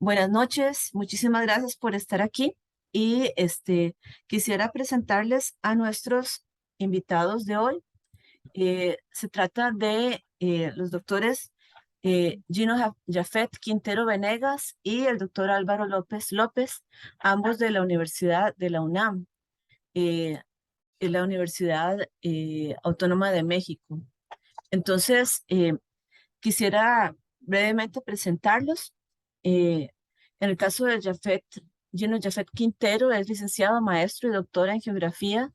Buenas noches, muchísimas gracias por estar aquí y quisiera presentarles a nuestros invitados de hoy. Se trata de los doctores Gino Jafet Quintero Venegas y el doctor Álvaro López López, ambos de la Universidad de la UNAM, eh, en la Universidad Autónoma de México. Entonces, quisiera brevemente presentarlos. Eh, en el caso de Gino Jafet Quintero, es licenciado, maestro y doctora en geografía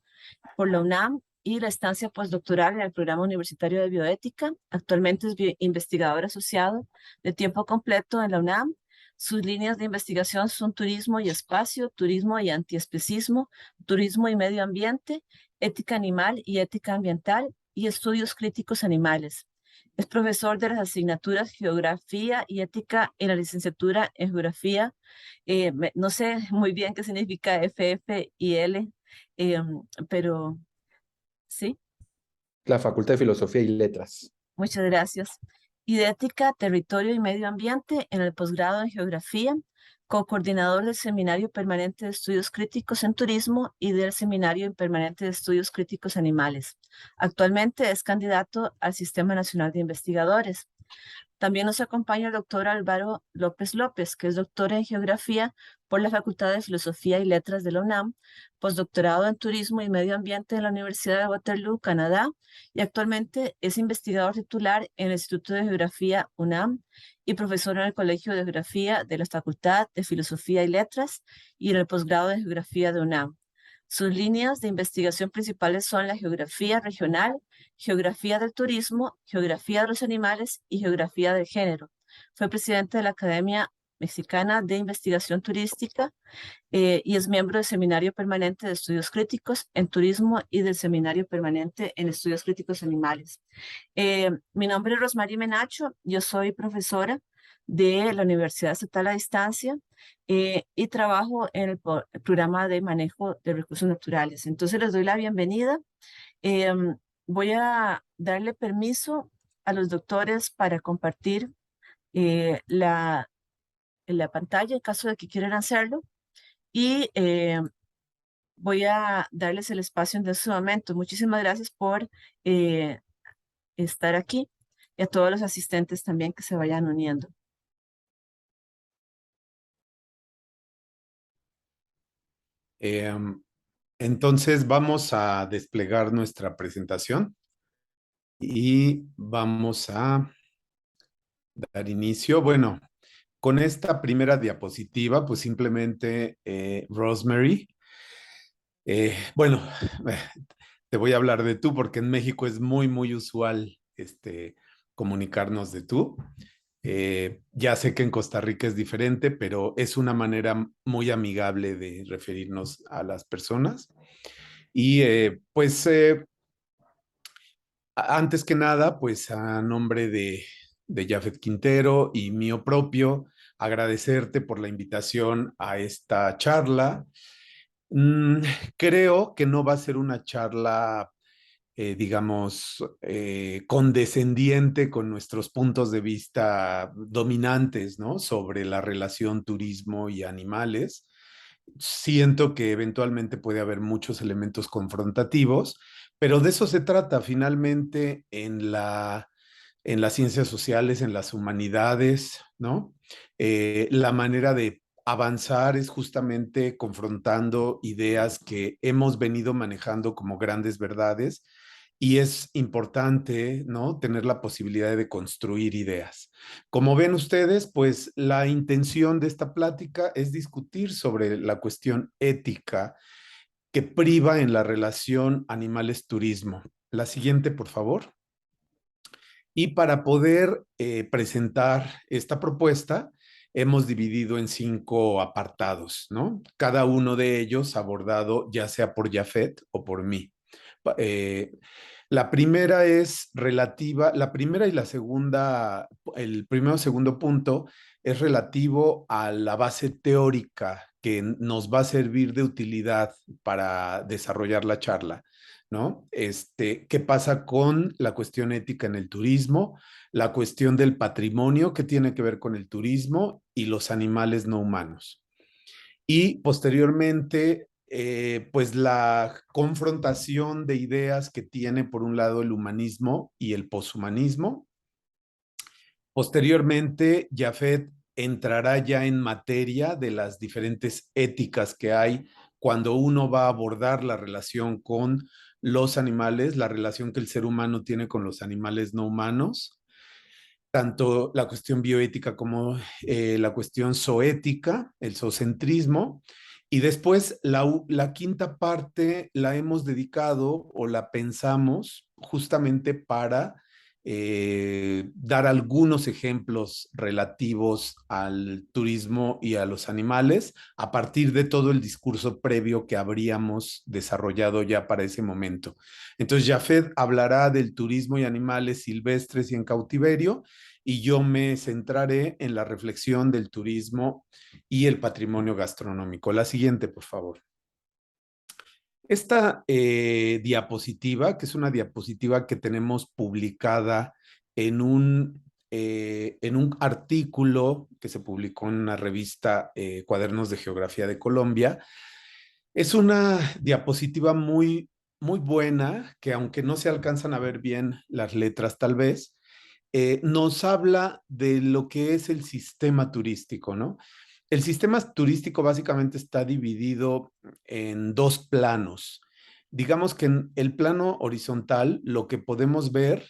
por la UNAM y la estancia postdoctoral en el programa universitario de bioética. Actualmente es investigador asociado de tiempo completo en la UNAM. Sus líneas de investigación son turismo y espacio, turismo y antiespecismo, turismo y medio ambiente, ética animal y ética ambiental y estudios críticos animales. Es profesor de las asignaturas Geografía y Ética en la licenciatura en Geografía. No sé muy bien qué significa FF y L, pero sí, La Facultad de Filosofía y Letras. muchas gracias. Y de Ética, Territorio y Medio Ambiente en el posgrado en Geografía, co-coordinador del Seminario Permanente de Estudios Críticos en Turismo y del Seminario Permanente de Estudios Críticos Animales. Actualmente es candidato al Sistema Nacional de Investigadores. También nos acompaña el doctor Álvaro López López, que es doctor en Geografía por la Facultad de Filosofía y Letras de la UNAM, postdoctorado en Turismo y Medio Ambiente en la Universidad de Waterloo, Canadá, y actualmente es investigador titular en el Instituto de Geografía UNAM y profesor en el Colegio de Geografía de la Facultad de Filosofía y Letras y en el posgrado de Geografía de UNAM. Sus líneas de investigación principales son la geografía regional, geografía del turismo, geografía de los animales y geografía del género. Fue presidente de la Academia Mexicana de Investigación Turística y es miembro del Seminario Permanente de Estudios Críticos en Turismo y del Seminario Permanente en Estudios Críticos Animales. Mi nombre es Rosmarie Menacho, yo soy profesora de la Universidad Estatal a Distancia y trabajo en el programa de manejo de recursos naturales. Entonces les doy la bienvenida. Voy a darle permiso a los doctores para compartir la pantalla en caso de que quieran hacerlo y voy a darles el espacio en este momento. Muchísimas gracias por eh, estar aquí y a todos los asistentes también que se vayan uniendo. Eh, entonces vamos a desplegar nuestra presentación y vamos a dar inicio. Bueno, con esta primera diapositiva, pues simplemente Rosemary. Bueno, eh, te voy a hablar de tú porque en México es muy usual comunicarnos de tú. Ya sé que en Costa Rica es diferente, pero es una manera muy amigable de referirnos a las personas. Y antes que nada, pues a nombre de Jafet Quintero y mío propio, agradecerte por la invitación a esta charla. Mm, Creo que no va a ser una charla digamos, condescendiente con nuestros puntos de vista dominantes, ¿no? Sobre la relación turismo y animales. Siento que eventualmente puede haber muchos elementos confrontativos, pero de eso se trata finalmente en las ciencias sociales, en las humanidades, ¿no? La manera de avanzar es justamente confrontando ideas que hemos venido manejando como grandes verdades y es importante, ¿no? Tener la posibilidad de construir ideas. Como ven ustedes, pues la intención de esta plática es discutir sobre la cuestión ética que priva en la relación animales-turismo. La siguiente, por favor. Y para poder presentar esta propuesta, hemos dividido en 5 apartados, ¿no? Cada uno de ellos abordado ya sea por Jafet o por mí. Eh, la primera es relativa, la primera y la segunda, el primero y segundo punto es relativo a la base teórica que nos va a servir de utilidad para desarrollar la charla. ¿no? ¿Qué pasa con la cuestión ética en el turismo, la cuestión del patrimonio que tiene que ver con el turismo y los animales no humanos? Y posteriormente, pues la confrontación de ideas que tiene por un lado el humanismo y el poshumanismo. Posteriormente, Jafet entrará ya en materia de las diferentes éticas que hay cuando uno va a abordar la relación con los animales, la relación que el ser humano tiene con los animales no humanos, tanto la cuestión bioética como la cuestión zoética, el zoocentrismo. Y después la quinta parte la hemos dedicado o la pensamos justamente para dar algunos ejemplos relativos al turismo y a los animales a partir de todo el discurso previo que habríamos desarrollado ya para ese momento. Entonces, Jafet hablará del turismo y animales silvestres y en cautiverio, y yo me centraré en la reflexión del turismo y el patrimonio gastronómico. La siguiente, por favor. Esta diapositiva, que es una diapositiva que tenemos publicada en un artículo que se publicó en una revista Cuadernos de Geografía de Colombia, es una diapositiva muy buena, que aunque no se alcanzan a ver bien las letras tal vez, nos habla de lo que es el sistema turístico, ¿no? El sistema turístico básicamente está dividido en dos planos. Digamos que en el plano horizontal lo que podemos ver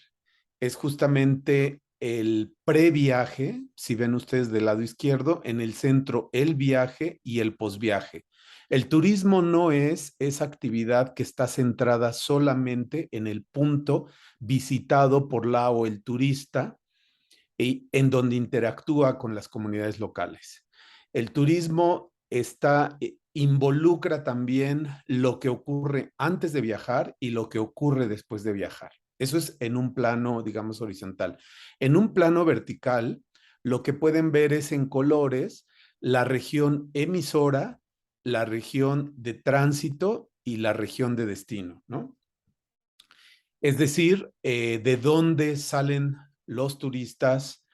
es justamente el previaje, si ven ustedes del lado izquierdo, en el centro el viaje y el posviaje. El turismo no es esa actividad que está centrada solamente en el punto visitado por la o el turista y en donde interactúa con las comunidades locales. El turismo involucra también lo que ocurre antes de viajar y lo que ocurre después de viajar. Eso es en un plano, digamos, horizontal. En un plano vertical, lo que pueden ver es en colores la región emisora, la región de tránsito y la región de destino, ¿no? Es decir, de dónde salen los turistas,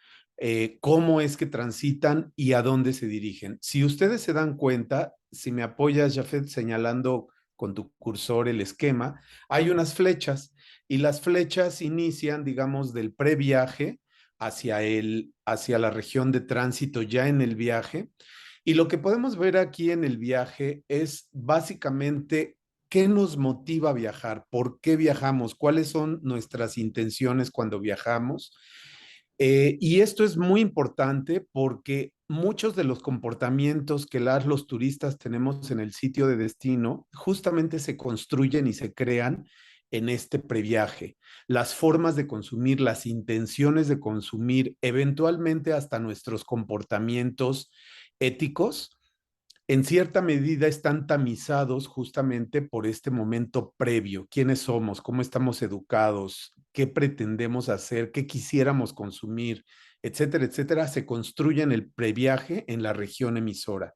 cómo es que transitan y a dónde se dirigen. Si ustedes se dan cuenta, si me apoyas, Jafet, señalando con tu cursor el esquema, hay unas flechas y las flechas inician, digamos, del previaje hacia la región de tránsito ya en el viaje. Y lo que podemos ver aquí en el viaje es básicamente qué nos motiva a viajar, por qué viajamos, cuáles son nuestras intenciones cuando viajamos. Y esto es muy importante porque muchos de los comportamientos que los turistas tenemos en el sitio de destino justamente se construyen y se crean en este previaje. Las formas de consumir, las intenciones de consumir, eventualmente hasta nuestros comportamientos éticos, en cierta medida están tamizados justamente por este momento previo. ¿Quiénes somos? ¿Cómo estamos educados? ¿Qué pretendemos hacer? ¿Qué quisiéramos consumir? Etcétera, etcétera. Se construye en el previaje en la región emisora.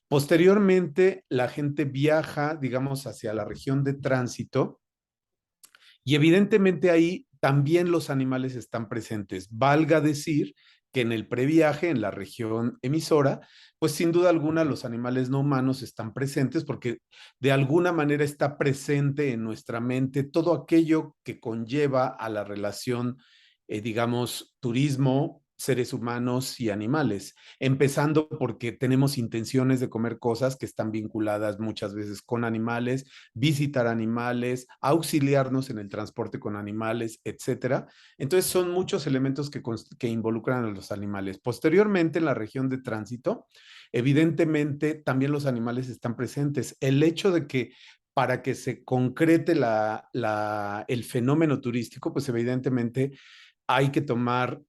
Posteriormente, la gente viaja, digamos, hacia la región de tránsito y evidentemente ahí también los animales están presentes. Valga decir que en el previaje, en la región emisora, pues sin duda alguna los animales no humanos están presentes porque de alguna manera está presente en nuestra mente todo aquello que conlleva a la relación, digamos, turismo, seres humanos y animales, empezando porque tenemos intenciones de comer cosas que están vinculadas muchas veces con animales, visitar animales, auxiliarnos en el transporte con animales, etcétera. Entonces son muchos elementos que involucran a los animales. Posteriormente, en la región de tránsito, evidentemente también los animales están presentes. El hecho de que para que se concrete el fenómeno turístico, pues evidentemente hay que tomar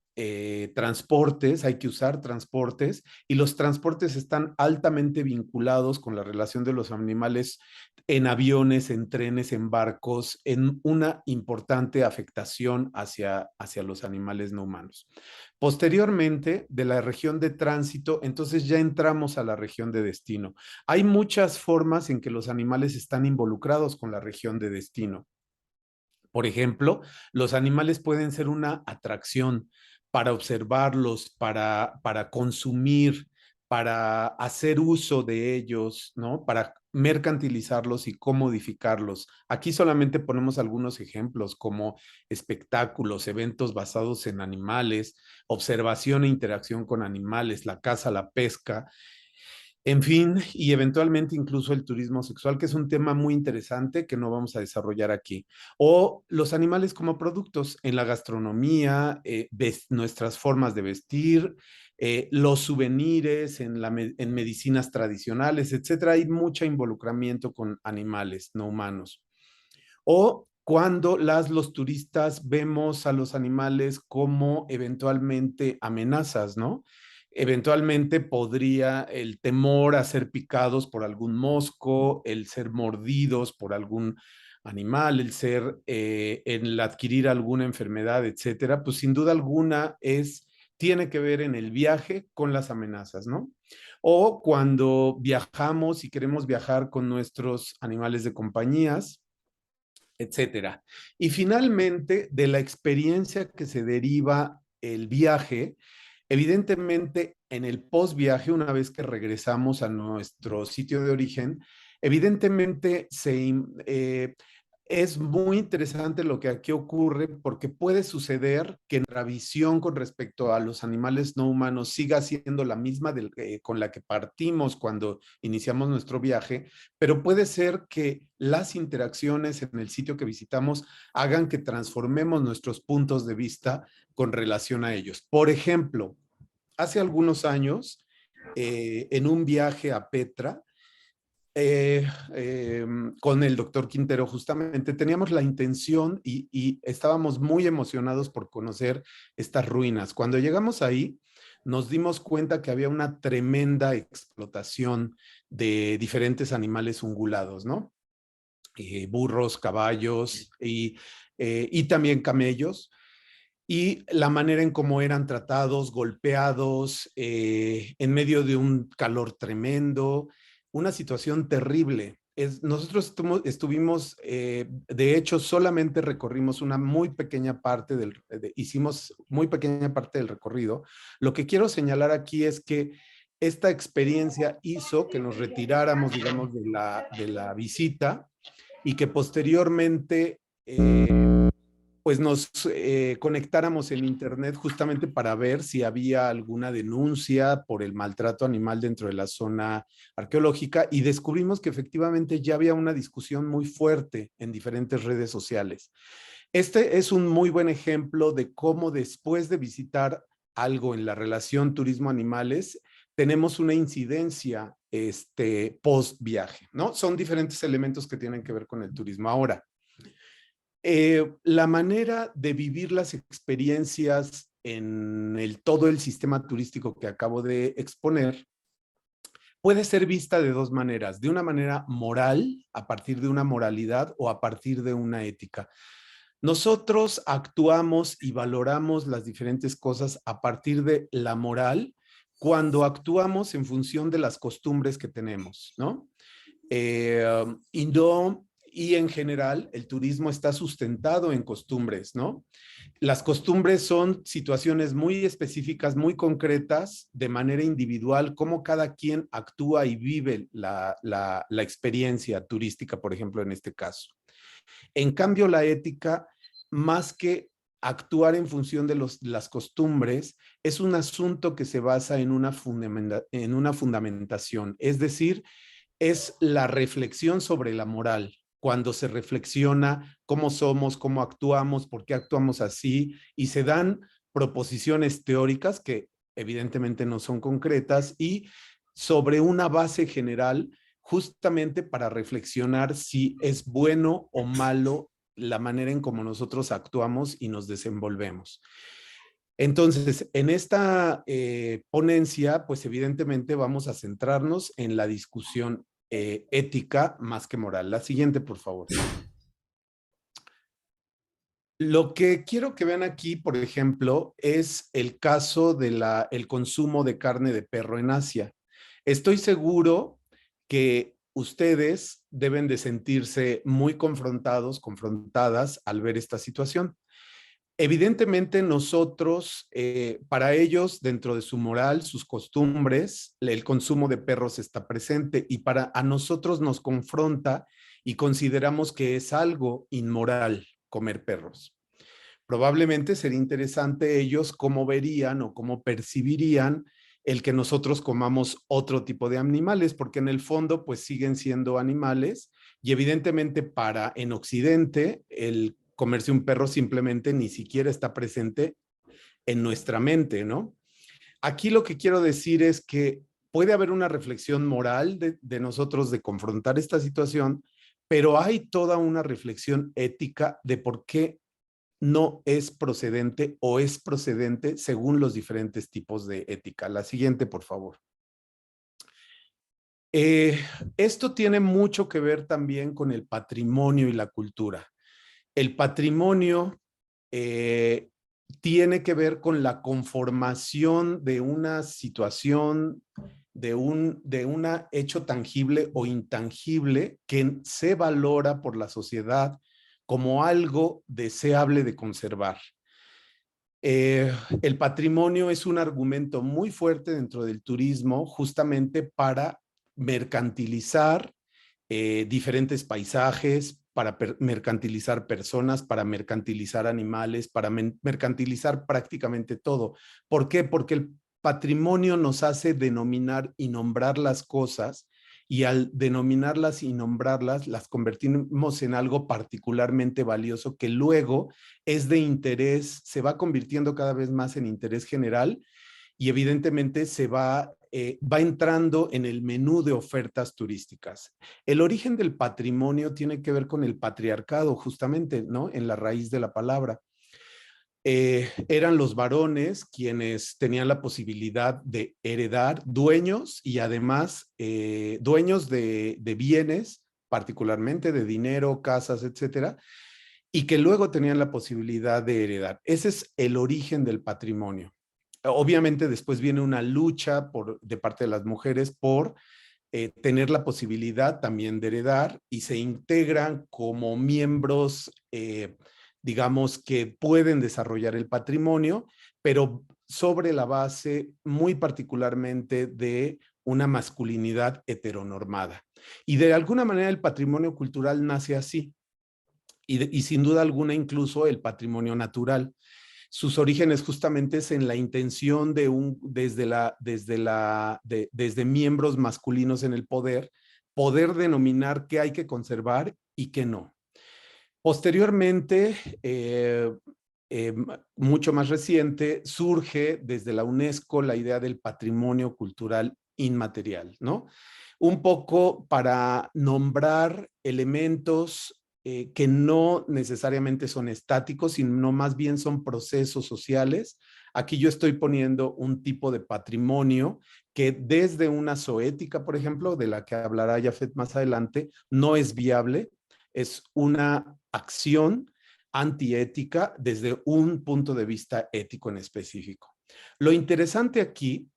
transportes, hay que usar transportes y los transportes están altamente vinculados con la relación de los animales en aviones, en trenes, en barcos, en una importante afectación hacia los animales no humanos. Posteriormente, de la región de tránsito, entonces ya entramos a la región de destino. Hay muchas formas en que los animales están involucrados con la región de destino. Por ejemplo, los animales pueden ser una atracción para observarlos, para consumir, para hacer uso de ellos, ¿no? Para mercantilizarlos y comodificarlos. Aquí solamente ponemos algunos ejemplos como espectáculos, eventos basados en animales, observación e interacción con animales, la caza, la pesca, en fin, y eventualmente incluso el turismo sexual, que es un tema muy interesante que no vamos a desarrollar aquí. O los animales como productos en la gastronomía, nuestras formas de vestir, los souvenirs en medicinas tradicionales, etcétera. Hay mucho involucramiento con animales no humanos. O cuando los turistas vemos a los animales como eventualmente amenazas, ¿no? Eventualmente podría el temor a ser picados por algún mosco, el ser mordidos por algún animal, el adquirir alguna enfermedad, etcétera, pues sin duda alguna tiene que ver en el viaje con las amenazas, ¿no? O cuando viajamos y queremos viajar con nuestros animales de compañías, etcétera. Y finalmente, de la experiencia que se deriva el viaje, evidentemente en el post-viaje, una vez que regresamos a nuestro sitio de origen, evidentemente es muy interesante lo que aquí ocurre porque puede suceder que nuestra visión con respecto a los animales no humanos siga siendo la misma con la que partimos cuando iniciamos nuestro viaje, pero puede ser que las interacciones en el sitio que visitamos hagan que transformemos nuestros puntos de vista con relación a ellos. Por ejemplo, hace algunos años, en un viaje a Petra, eh, eh, con el doctor Quintero, justamente teníamos la intención y estábamos muy emocionados por conocer estas ruinas. Cuando llegamos ahí, nos dimos cuenta que había una tremenda explotación de diferentes animales ungulados, ¿no? Burros, caballos y también camellos y la manera en cómo eran tratados, golpeados, en medio de un calor tremendo, una situación terrible. Nosotros estuvimos, de hecho, solamente recorrimos una muy pequeña parte hicimos muy pequeña parte del recorrido. Lo que quiero señalar aquí es que esta experiencia hizo que nos retiráramos, digamos, de la visita y que posteriormente pues nos conectáramos en internet justamente para ver si había alguna denuncia por el maltrato animal dentro de la zona arqueológica y descubrimos que efectivamente ya había una discusión muy fuerte en diferentes redes sociales. Este es un muy buen ejemplo de cómo después de visitar algo en la relación turismo-animales, tenemos una incidencia post viaje, ¿no? Son diferentes elementos que tienen que ver con el turismo. Ahora, la manera de vivir las experiencias en todo el sistema turístico que acabo de exponer puede ser vista de dos maneras, de una manera moral, a partir de una moralidad o a partir de una ética. Nosotros actuamos y valoramos las diferentes cosas a partir de la moral cuando actuamos en función de las costumbres que tenemos, ¿no? Y no, y en general el turismo está sustentado en costumbres, ¿no? Las costumbres son situaciones muy específicas, muy concretas, de manera individual, cómo cada quien actúa y vive la experiencia turística, por ejemplo, en este caso. En cambio, la ética, más que actuar en función de las costumbres, es un asunto que se basa en una fundamentación, es decir, es la reflexión sobre la moral, cuando se reflexiona cómo somos, cómo actuamos, por qué actuamos así, y se dan proposiciones teóricas que evidentemente no son concretas y sobre una base general justamente para reflexionar si es bueno o malo la manera en cómo nosotros actuamos y nos desenvolvemos. Entonces, en esta ponencia, pues evidentemente vamos a centrarnos en la discusión ética más que moral. La siguiente, por favor. Lo que quiero que vean aquí, por ejemplo, es el caso del consumo de carne de perro en Asia. Estoy seguro que ustedes deben de sentirse muy confrontados, confrontadas al ver esta situación. Evidentemente nosotros, para ellos, dentro de su moral, sus costumbres, el consumo de perros está presente y para a nosotros nos confronta y consideramos que es algo inmoral comer perros. Probablemente sería interesante ellos cómo verían o cómo percibirían el que nosotros comamos otro tipo de animales, porque en el fondo pues siguen siendo animales y evidentemente para en Occidente el comerse un perro simplemente ni siquiera está presente en nuestra mente, ¿no? Aquí lo que quiero decir es que puede haber una reflexión moral de nosotros de confrontar esta situación, pero hay toda una reflexión ética de por qué no es procedente o es procedente según los diferentes tipos de ética. La siguiente, por favor. Eh, Esto tiene mucho que ver también con el patrimonio y la cultura. El patrimonio eh, tiene que ver con la conformación de una situación, de un hecho tangible o intangible que se valora por la sociedad como algo deseable de conservar. El patrimonio es un argumento muy fuerte dentro del turismo justamente para mercantilizar diferentes paisajes, para mercantilizar personas, para mercantilizar animales, para mercantilizar prácticamente todo. ¿Por qué? Porque el patrimonio nos hace denominar y nombrar las cosas y al denominarlas y nombrarlas, las convertimos en algo particularmente valioso que luego es de interés, se va convirtiendo cada vez más en interés general y evidentemente va entrando en el menú de ofertas turísticas. El origen del patrimonio tiene que ver con el patriarcado, justamente, ¿no? En la raíz de la palabra. Eran los varones quienes tenían la posibilidad de heredar, dueños y además dueños de bienes, particularmente de dinero, casas, etcétera, y que luego tenían la posibilidad de heredar. Ese es el origen del patrimonio. Obviamente después viene una lucha de parte de las mujeres por tener la posibilidad también de heredar y se integran como miembros, digamos, que pueden desarrollar el patrimonio, pero sobre la base muy particularmente de una masculinidad heteronormada. Y de alguna manera el patrimonio cultural nace así. Y sin duda alguna incluso el patrimonio natural. Sus orígenes justamente es en la intención de desde miembros masculinos en el poder denominar qué hay que conservar y qué no. Posteriormente, eh, mucho más reciente, surge desde la UNESCO la idea del patrimonio cultural inmaterial, ¿no? Un poco para nombrar elementos que no necesariamente son estáticos, sino más bien son procesos sociales. Aquí yo estoy poniendo un tipo de patrimonio que desde una zoética, por ejemplo, de la que hablará Jafet más adelante, no es viable, es una acción antiética desde un punto de vista ético en específico. Lo interesante aquí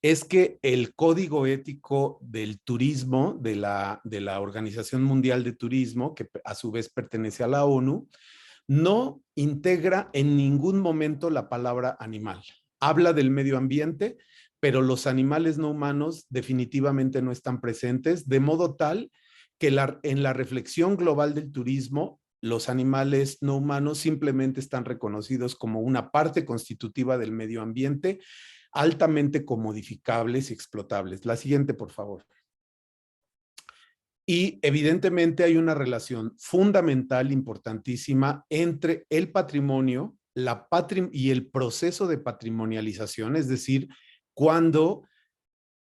es que el código ético del turismo de la Organización Mundial de Turismo, que a su vez pertenece a la ONU, no integra en ningún momento la palabra animal. Habla del medio ambiente, pero los animales no humanos definitivamente no están presentes, de modo tal que en la reflexión global del turismo, los animales no humanos simplemente están reconocidos como una parte constitutiva del medio ambiente, altamente comodificables y explotables. La siguiente, por favor. Y evidentemente hay una relación fundamental, importantísima, entre el patrimonio y el proceso de patrimonialización, es decir, cuando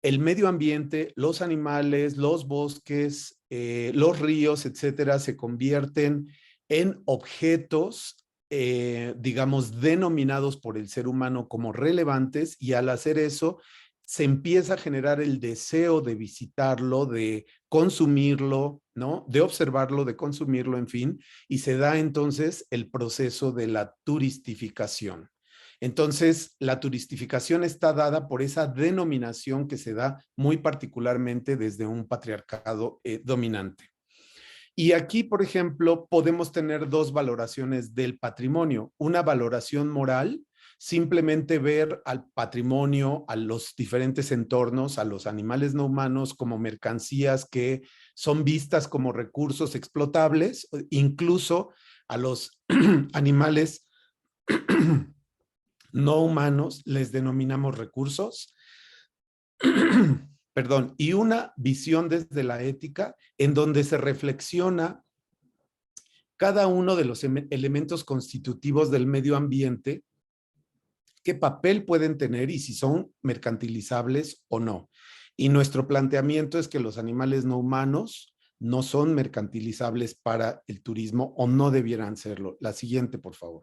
el medio ambiente, los animales, los bosques, los ríos, etcétera, se convierten en objetos, digamos, denominados por el ser humano como relevantes y al hacer eso se empieza a generar el deseo de visitarlo, de consumirlo, ¿no? De observarlo, de consumirlo, en fin, y se da entonces el proceso de la turistificación. Entonces, la turistificación está dada por esa denominación que se da muy particularmente desde un patriarcado dominante. Y aquí, por ejemplo, podemos tener dos valoraciones del patrimonio. Una valoración moral, simplemente ver al patrimonio, a los diferentes entornos, a los animales no humanos como mercancías que son vistas como recursos explotables, incluso a los animales no humanos les denominamos recursos. Perdón, y una visión desde la ética en donde se reflexiona cada uno de los elementos constitutivos del medio ambiente, qué papel pueden tener y si son mercantilizables o no. Y nuestro planteamiento es que los animales no humanos no son mercantilizables para el turismo o no debieran serlo. La siguiente, por favor.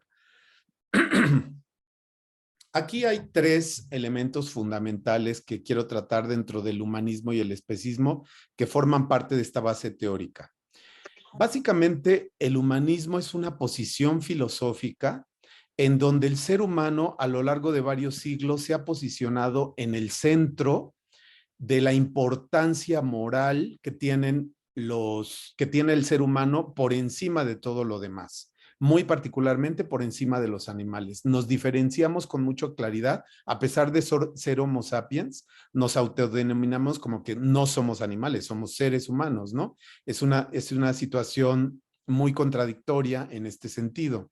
Aquí hay tres elementos fundamentales que quiero tratar dentro del humanismo y el especismo que forman parte de esta base teórica. Básicamente, el humanismo es una posición filosófica en donde el ser humano a lo largo de varios siglos se ha posicionado en el centro de la importancia moral que tiene el ser humano por encima de todo lo demás, muy particularmente por encima de los animales. Nos diferenciamos con mucha claridad, a pesar de ser Homo sapiens, nos autodenominamos como que no somos animales, somos seres humanos, ¿no? Es una situación muy contradictoria en este sentido.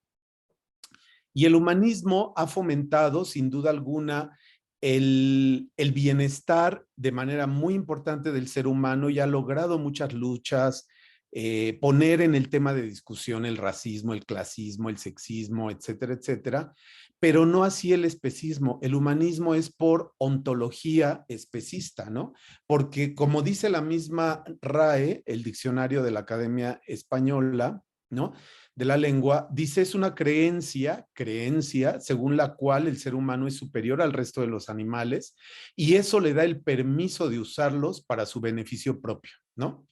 Y el humanismo ha fomentado, sin duda alguna, el bienestar de manera muy importante del ser humano y ha logrado muchas luchas, poner en el tema de discusión el racismo, el clasismo, el sexismo, etcétera, etcétera, pero no así el especismo. El humanismo es por ontología especista, ¿no? Porque como dice la misma RAE, el diccionario de la Academia Española, ¿no?, de la lengua, dice es una creencia según la cual el ser humano es superior al resto de los animales y eso le da el permiso de usarlos para su beneficio propio, ¿no?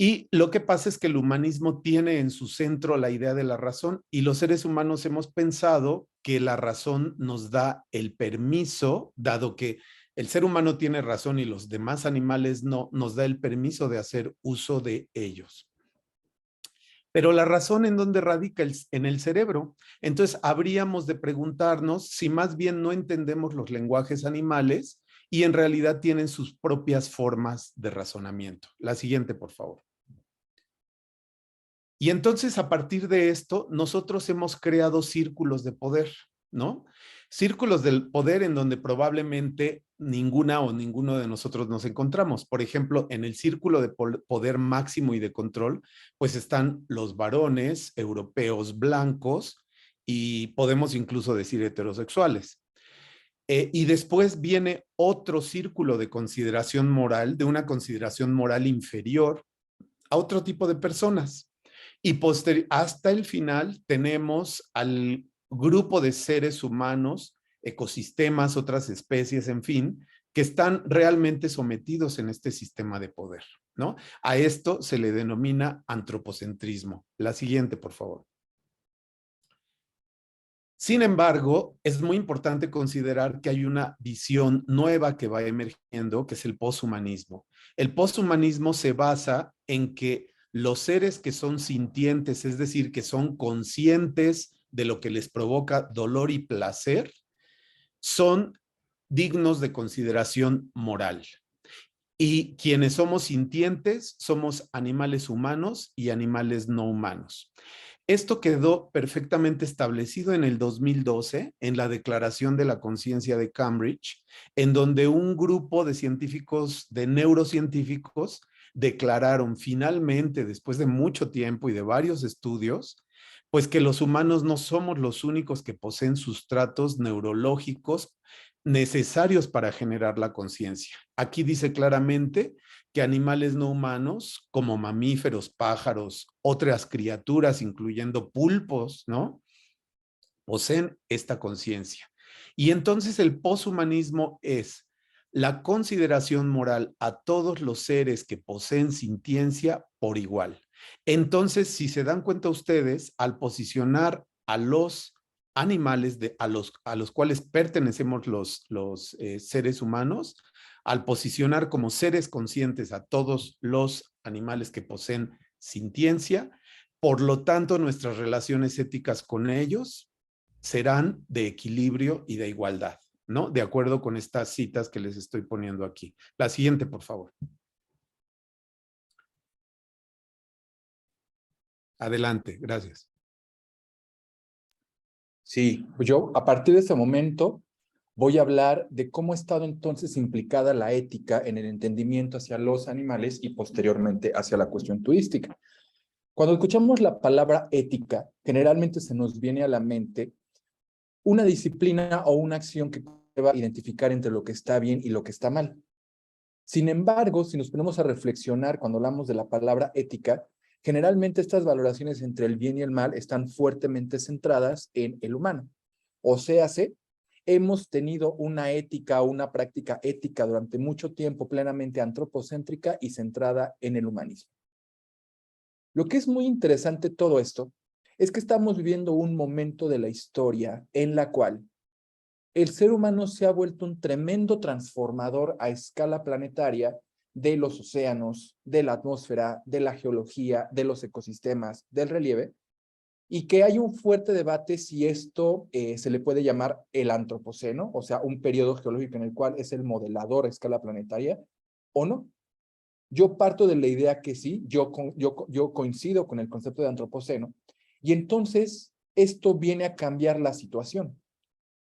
Y lo que pasa es que el humanismo tiene en su centro la idea de la razón y los seres humanos hemos pensado que la razón nos da el permiso, dado que el ser humano tiene razón y los demás animales no, nos da el permiso de hacer uso de ellos. Pero la razón en dónde radica en el cerebro. Entonces, habríamos de preguntarnos si más bien no entendemos los lenguajes animales y en realidad tienen sus propias formas de razonamiento. La siguiente, por favor. Y entonces, a partir de esto, nosotros hemos creado círculos de poder, ¿no? Círculos del poder en donde probablemente ninguna o ninguno de nosotros nos encontramos. Por ejemplo, en el círculo de poder máximo y de control, pues están los varones europeos blancos y podemos incluso decir heterosexuales. Y después viene otro círculo de consideración moral, de una consideración moral inferior a otro tipo de personas. Y hasta el final tenemos al grupo de seres humanos, ecosistemas, otras especies, en fin, que están realmente sometidos en este sistema de poder, ¿no? A esto se le denomina antropocentrismo. La siguiente, por favor. Sin embargo, es muy importante considerar que hay una visión nueva que va emergiendo, que es el poshumanismo. El poshumanismo se basa en que los seres que son sintientes, es decir, que son conscientes de lo que les provoca dolor y placer, son dignos de consideración moral. Y quienes somos sintientes somos animales humanos y animales no humanos. Esto quedó perfectamente establecido en el 2012 en la Declaración de la Conciencia de Cambridge, en donde un grupo de científicos, de neurocientíficos, declararon finalmente, después de mucho tiempo y de varios estudios, pues que los humanos no somos los únicos que poseen sustratos neurológicos necesarios para generar la conciencia. Aquí dice claramente que animales no humanos, como mamíferos, pájaros, otras criaturas, incluyendo pulpos, ¿no?, poseen esta conciencia. Y entonces el poshumanismo es la consideración moral a todos los seres que poseen sintiencia por igual. Entonces, si se dan cuenta ustedes, al posicionar a los animales a los cuales pertenecemos los seres humanos, al posicionar como seres conscientes a todos los animales que poseen sintiencia. Por lo tanto, nuestras relaciones éticas con ellos serán de equilibrio y de igualdad, ¿no? De acuerdo con estas citas que les estoy poniendo aquí. La siguiente, por favor. Adelante, gracias. Sí, yo a partir de ese momento voy a hablar de cómo ha estado entonces implicada la ética en el entendimiento hacia los animales y posteriormente hacia la cuestión turística. Cuando escuchamos la palabra ética, generalmente se nos viene a la mente una disciplina o una acción que va a identificar entre lo que está bien y lo que está mal. Sin embargo, si nos ponemos a reflexionar cuando hablamos de la palabra ética, generalmente estas valoraciones entre el bien y el mal están fuertemente centradas en el humano. O sea, hemos tenido una ética o una práctica ética durante mucho tiempo plenamente antropocéntrica y centrada en el humanismo. Lo que es muy interesante todo esto es que estamos viviendo un momento de la historia en la cual el ser humano se ha vuelto un tremendo transformador a escala planetaria de los océanos, de la atmósfera, de la geología, de los ecosistemas, del relieve, y que hay un fuerte debate si esto se le puede llamar el antropoceno, o sea, un periodo geológico en el cual es el modelador a escala planetaria, o no. Yo parto de la idea que sí, yo coincido con el concepto de antropoceno, y entonces esto viene a cambiar la situación.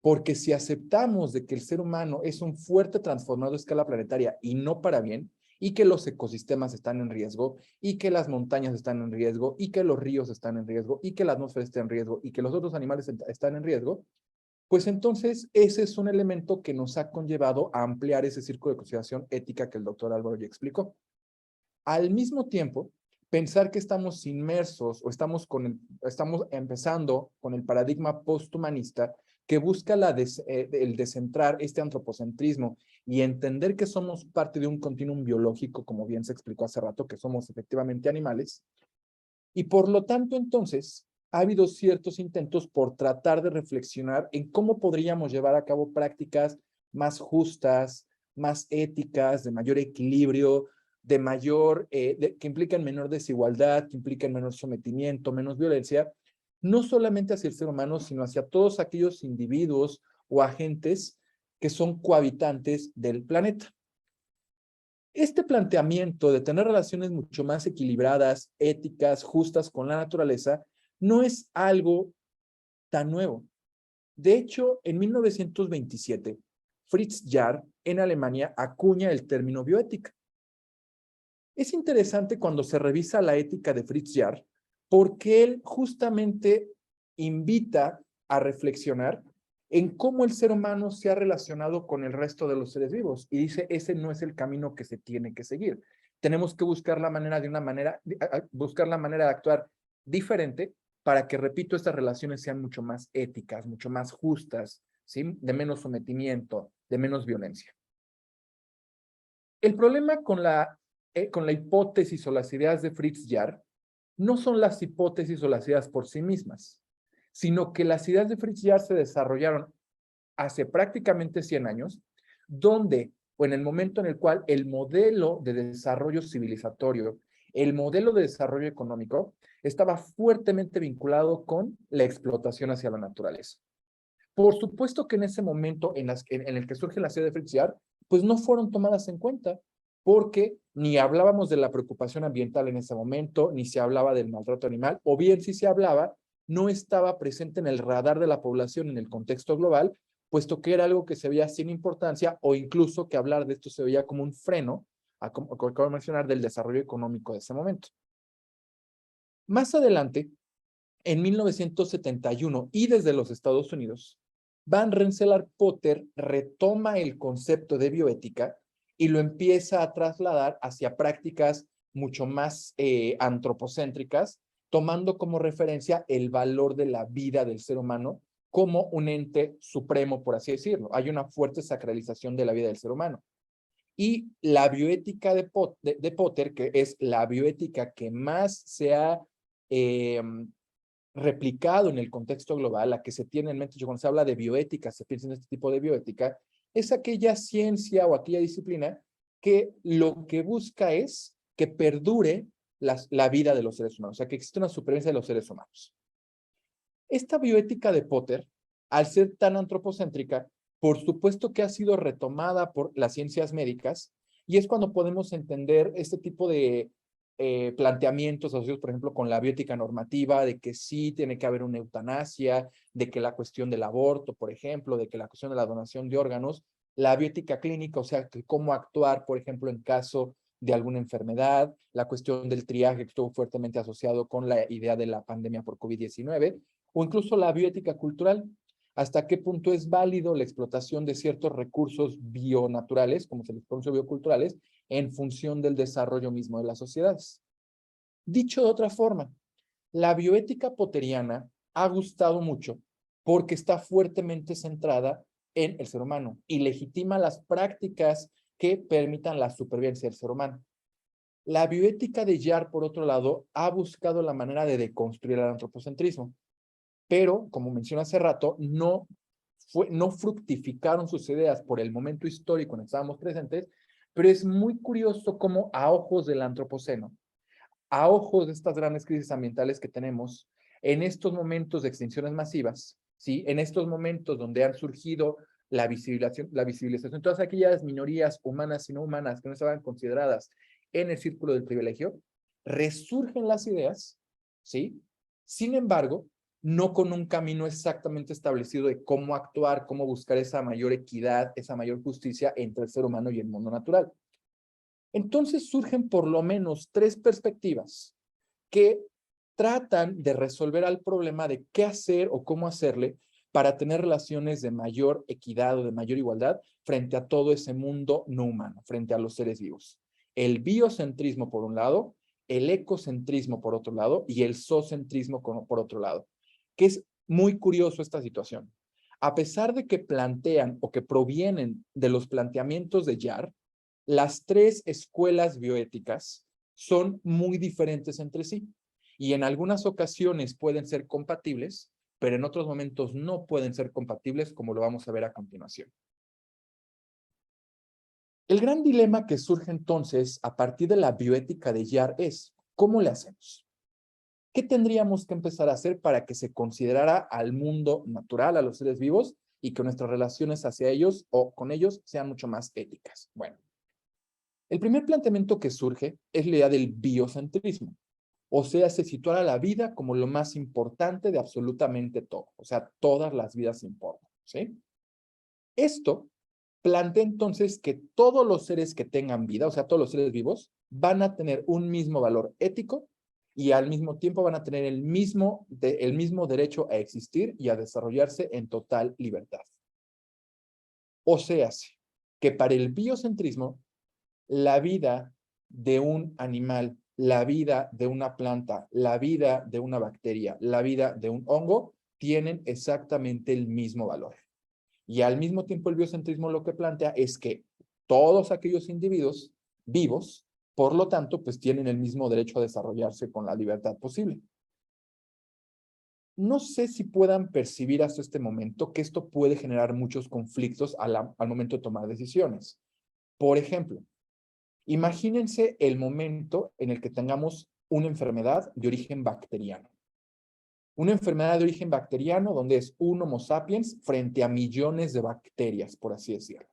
Porque si aceptamos de que el ser humano es un fuerte transformador a escala planetaria y no para bien, y que los ecosistemas están en riesgo, y que las montañas están en riesgo, y que los ríos están en riesgo, y que la atmósfera está en riesgo, y que los otros animales están en riesgo, pues entonces ese es un elemento que nos ha conllevado a ampliar ese círculo de consideración ética que el doctor Álvaro ya explicó. Al mismo tiempo, pensar que estamos inmersos o estamos empezando con el paradigma posthumanista que busca el descentrar este antropocentrismo y entender que somos parte de un continuum biológico, como bien se explicó hace rato, que somos efectivamente animales. Y por lo tanto, entonces, ha habido ciertos intentos por tratar de reflexionar en cómo podríamos llevar a cabo prácticas más justas, más éticas, de mayor equilibrio, de mayor, que implican menor desigualdad, que implican menor sometimiento, menos violencia, no solamente hacia el ser humano, sino hacia todos aquellos individuos o agentes que son cohabitantes del planeta. Este planteamiento de tener relaciones mucho más equilibradas, éticas, justas con la naturaleza, no es algo tan nuevo. De hecho, en 1927, Fritz Jarr en Alemania acuña el término bioética. Es interesante cuando se revisa la ética de Fritz Jarr, porque él justamente invita a reflexionar en cómo el ser humano se ha relacionado con el resto de los seres vivos. Y dice, ese no es el camino que se tiene que seguir. Tenemos que buscar la manera de actuar diferente para que, repito, estas relaciones sean mucho más éticas, mucho más justas, ¿sí? De menos sometimiento, de menos violencia. El problema con la hipótesis o las ideas de Fritz Jarr no son las hipótesis o las ideas por sí mismas, sino que las ideas de Fritz Jarr se desarrollaron hace prácticamente 100 años, donde, o en el momento en el cual el modelo de desarrollo civilizatorio, el modelo de desarrollo económico, estaba fuertemente vinculado con la explotación hacia la naturaleza. Por supuesto que en ese momento en el que surge la idea de Fritz Jarr, pues no fueron tomadas en cuenta, porque ni hablábamos de la preocupación ambiental en ese momento, ni se hablaba del maltrato animal, o bien si se hablaba, no estaba presente en el radar de la población en el contexto global, puesto que era algo que se veía sin importancia, o incluso que hablar de esto se veía como un freno, como acabo de mencionar, del desarrollo económico de ese momento. Más adelante, en 1971 y desde los Estados Unidos, Van Rensselaer Potter retoma el concepto de bioética y lo empieza a trasladar hacia prácticas mucho más antropocéntricas, tomando como referencia el valor de la vida del ser humano como un ente supremo, por así decirlo. Hay una fuerte sacralización de la vida del ser humano. Y la bioética de Potter, que es la bioética que más se ha replicado en el contexto global, la que se tiene en mente, cuando se habla de bioética, se piensa en este tipo de bioética, es aquella ciencia o aquella disciplina que lo que busca es que perdure la vida de los seres humanos, o sea, que existe una supervivencia de los seres humanos. Esta bioética de Potter, al ser tan antropocéntrica, por supuesto que ha sido retomada por las ciencias médicas, y es cuando podemos entender este tipo de planteamientos asociados, por ejemplo, con la bioética normativa, de que sí tiene que haber una eutanasia, de que la cuestión del aborto, por ejemplo, de que la cuestión de la donación de órganos, la bioética clínica, o sea, que cómo actuar, por ejemplo, en caso de alguna enfermedad, la cuestión del triaje que estuvo fuertemente asociado con la idea de la pandemia por COVID-19, o incluso la bioética cultural. ¿Hasta qué punto es válido la explotación de ciertos recursos bionaturales, como se les conoce bioculturales, en función del desarrollo mismo de las sociedades? Dicho de otra forma, la bioética potteriana ha gustado mucho porque está fuertemente centrada en el ser humano y legitima las prácticas que permitan la supervivencia del ser humano. La bioética de Yar, por otro lado, ha buscado la manera de deconstruir el antropocentrismo, pero, como mencioné hace rato, no fructificaron sus ideas por el momento histórico en el que estábamos presentes, pero es muy curioso cómo a ojos del antropoceno, a ojos de estas grandes crisis ambientales que tenemos, en estos momentos de extinciones masivas, ¿sí? En estos momentos donde han surgido la visibilización de todas aquellas minorías humanas y no humanas que no estaban consideradas en el círculo del privilegio, resurgen las ideas, ¿sí? Sin embargo, no con un camino exactamente establecido de cómo actuar, cómo buscar esa mayor equidad, esa mayor justicia entre el ser humano y el mundo natural. Entonces surgen por lo menos tres perspectivas que tratan de resolver al problema de qué hacer o cómo hacerle para tener relaciones de mayor equidad o de mayor igualdad frente a todo ese mundo no humano, frente a los seres vivos. El biocentrismo por un lado, el ecocentrismo por otro lado y el zoocentrismo por otro lado, que es muy curioso esta situación. A pesar de que plantean o que provienen de los planteamientos de Yar, las tres escuelas bioéticas son muy diferentes entre sí y en algunas ocasiones pueden ser compatibles, pero en otros momentos no pueden ser compatibles, como lo vamos a ver a continuación. El gran dilema que surge entonces a partir de la bioética de Yar es, ¿cómo le hacemos? ¿Qué tendríamos que empezar a hacer para que se considerara al mundo natural, a los seres vivos, y que nuestras relaciones hacia ellos o con ellos sean mucho más éticas? Bueno, el primer planteamiento que surge es la idea del biocentrismo, o sea, se situar a la vida como lo más importante de absolutamente todo, o sea, todas las vidas importan, ¿sí? Esto plantea entonces que todos los seres que tengan vida, o sea, todos los seres vivos, van a tener un mismo valor ético y al mismo tiempo van a tener el mismo derecho a existir y a desarrollarse en total libertad. O sea, que para el biocentrismo, la vida de un animal, la vida de una planta, la vida de una bacteria, la vida de un hongo, tienen exactamente el mismo valor. Y al mismo tiempo el biocentrismo lo que plantea es que todos aquellos individuos vivos, por lo tanto, pues tienen el mismo derecho a desarrollarse con la libertad posible. No sé si puedan percibir hasta este momento que esto puede generar muchos conflictos al momento de tomar decisiones. Por ejemplo, imagínense el momento en el que tengamos una enfermedad de origen bacteriano. Una enfermedad de origen bacteriano donde es un Homo sapiens frente a millones de bacterias, por así decirlo.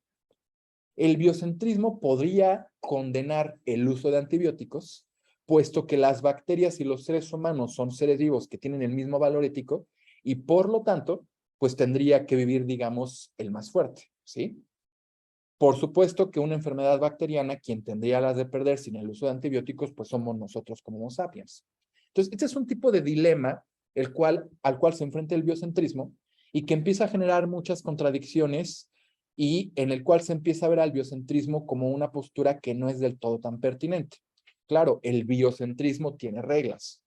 El biocentrismo podría condenar el uso de antibióticos, puesto que las bacterias y los seres humanos son seres vivos que tienen el mismo valor ético y por lo tanto, pues tendría que vivir, digamos, el más fuerte, ¿sí? Por supuesto que una enfermedad bacteriana, quien tendría las de perder sin el uso de antibióticos, pues somos nosotros como Homo sapiens. Entonces, este es un tipo de dilema al cual se enfrenta el biocentrismo y que empieza a generar muchas contradicciones y en el cual se empieza a ver al biocentrismo como una postura que no es del todo tan pertinente. Claro, el biocentrismo tiene reglas.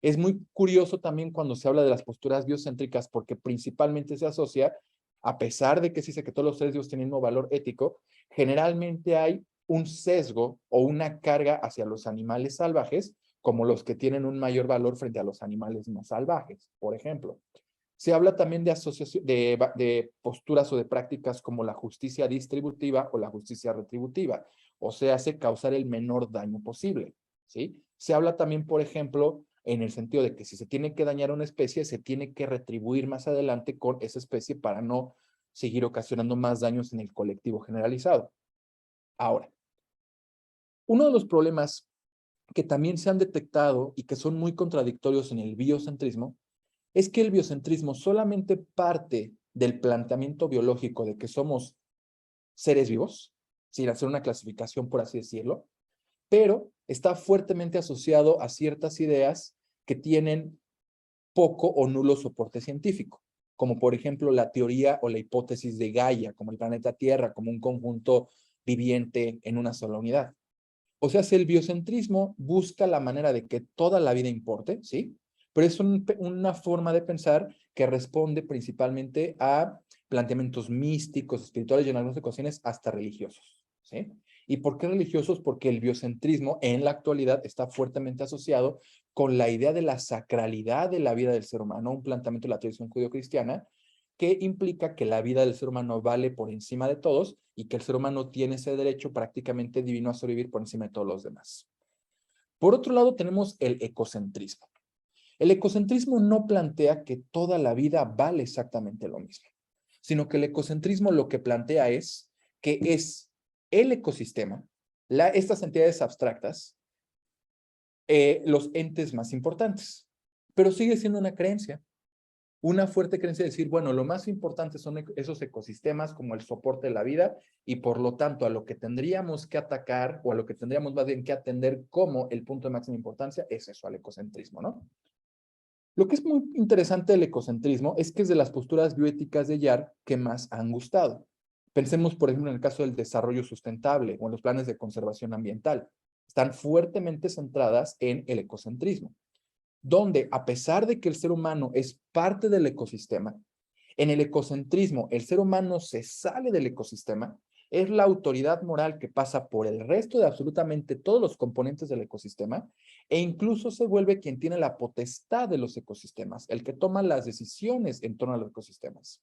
Es muy curioso también cuando se habla de las posturas biocéntricas porque principalmente se asocia, a pesar de que se dice que todos los seres vivos tienen el mismo valor ético, generalmente hay un sesgo o una carga hacia los animales salvajes como los que tienen un mayor valor frente a los animales más salvajes, por ejemplo. Se habla también de asociación, de posturas o de prácticas como la justicia distributiva o la justicia retributiva, o sea, hace causar el menor daño posible, ¿sí? Se habla también, por ejemplo, en el sentido de que si se tiene que dañar una especie, se tiene que retribuir más adelante con esa especie para no seguir ocasionando más daños en el colectivo generalizado. Ahora, uno de los problemas que también se han detectado y que son muy contradictorios en el biocentrismo es que el biocentrismo solamente parte del planteamiento biológico de que somos seres vivos, sin hacer una clasificación, por así decirlo, pero está fuertemente asociado a ciertas ideas que tienen poco o nulo soporte científico, como por ejemplo la teoría o la hipótesis de Gaia, como el planeta Tierra, como un conjunto viviente en una sola unidad. O sea, si el biocentrismo busca la manera de que toda la vida importe, ¿sí? Pero es una forma de pensar que responde principalmente a planteamientos místicos, espirituales y en algunas ocasiones hasta religiosos, ¿sí? ¿Y por qué religiosos? Porque el biocentrismo en la actualidad está fuertemente asociado con la idea de la sacralidad de la vida del ser humano, un planteamiento de la tradición judio-cristiana que implica que la vida del ser humano vale por encima de todos y que el ser humano tiene ese derecho prácticamente divino a sobrevivir por encima de todos los demás. Por otro lado, tenemos el ecocentrismo. El ecocentrismo no plantea que toda la vida vale exactamente lo mismo, sino que el ecocentrismo lo que plantea es que es el ecosistema, estas entidades abstractas, los entes más importantes. Pero sigue siendo una fuerte creencia de decir, bueno, lo más importante son esos ecosistemas como el soporte de la vida y por lo tanto a lo que tendríamos que atacar o a lo que tendríamos más bien que atender como el punto de máxima importancia es eso, al ecocentrismo, ¿no? Lo que es muy interesante del ecocentrismo es que es de las posturas bioéticas de Yar que más han gustado. Pensemos, por ejemplo, en el caso del desarrollo sustentable o en los planes de conservación ambiental. Están fuertemente centradas en el ecocentrismo, donde a pesar de que el ser humano es parte del ecosistema, en el ecocentrismo el ser humano se sale del ecosistema, es la autoridad moral que pasa por el resto de absolutamente todos los componentes del ecosistema e incluso se vuelve quien tiene la potestad de los ecosistemas, el que toma las decisiones en torno a los ecosistemas.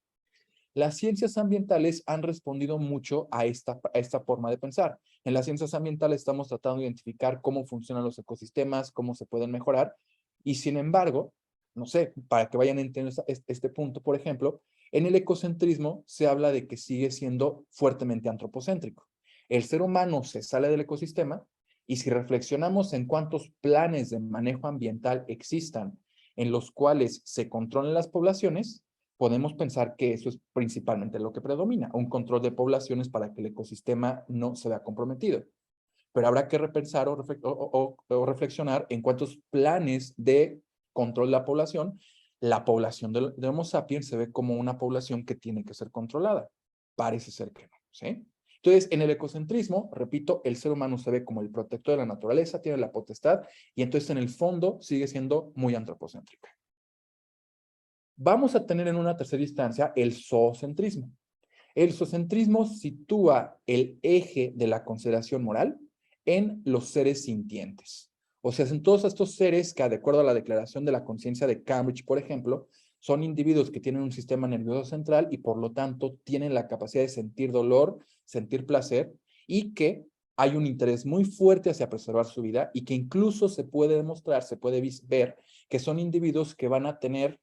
Las ciencias ambientales han respondido mucho a esta forma de pensar. En las ciencias ambientales estamos tratando de identificar cómo funcionan los ecosistemas, cómo se pueden mejorar, y sin embargo, no sé, para que vayan entendiendo este punto, por ejemplo, en el ecocentrismo se habla de que sigue siendo fuertemente antropocéntrico. El ser humano se sale del ecosistema y si reflexionamos en cuántos planes de manejo ambiental existan en los cuales se controlan las poblaciones, podemos pensar que eso es principalmente lo que predomina, un control de poblaciones para que el ecosistema no se vea comprometido. Pero habrá que repensar o reflexionar en cuántos planes de control de la población de Homo sapiens se ve como una población que tiene que ser controlada. Parece ser que no, ¿sí? Entonces, en el ecocentrismo, repito, el ser humano se ve como el protector de la naturaleza, tiene la potestad, y entonces en el fondo sigue siendo muy antropocéntrica. Vamos a tener en una tercera instancia el zoocentrismo. El zoocentrismo sitúa el eje de la consideración moral en los seres sintientes. O sea, en todos estos seres que, de acuerdo a la Declaración de la Conciencia de Cambridge, por ejemplo, son individuos que tienen un sistema nervioso central y por lo tanto tienen la capacidad de sentir dolor, sentir placer y que hay un interés muy fuerte hacia preservar su vida y que incluso se puede demostrar, se puede ver que son individuos que van a tener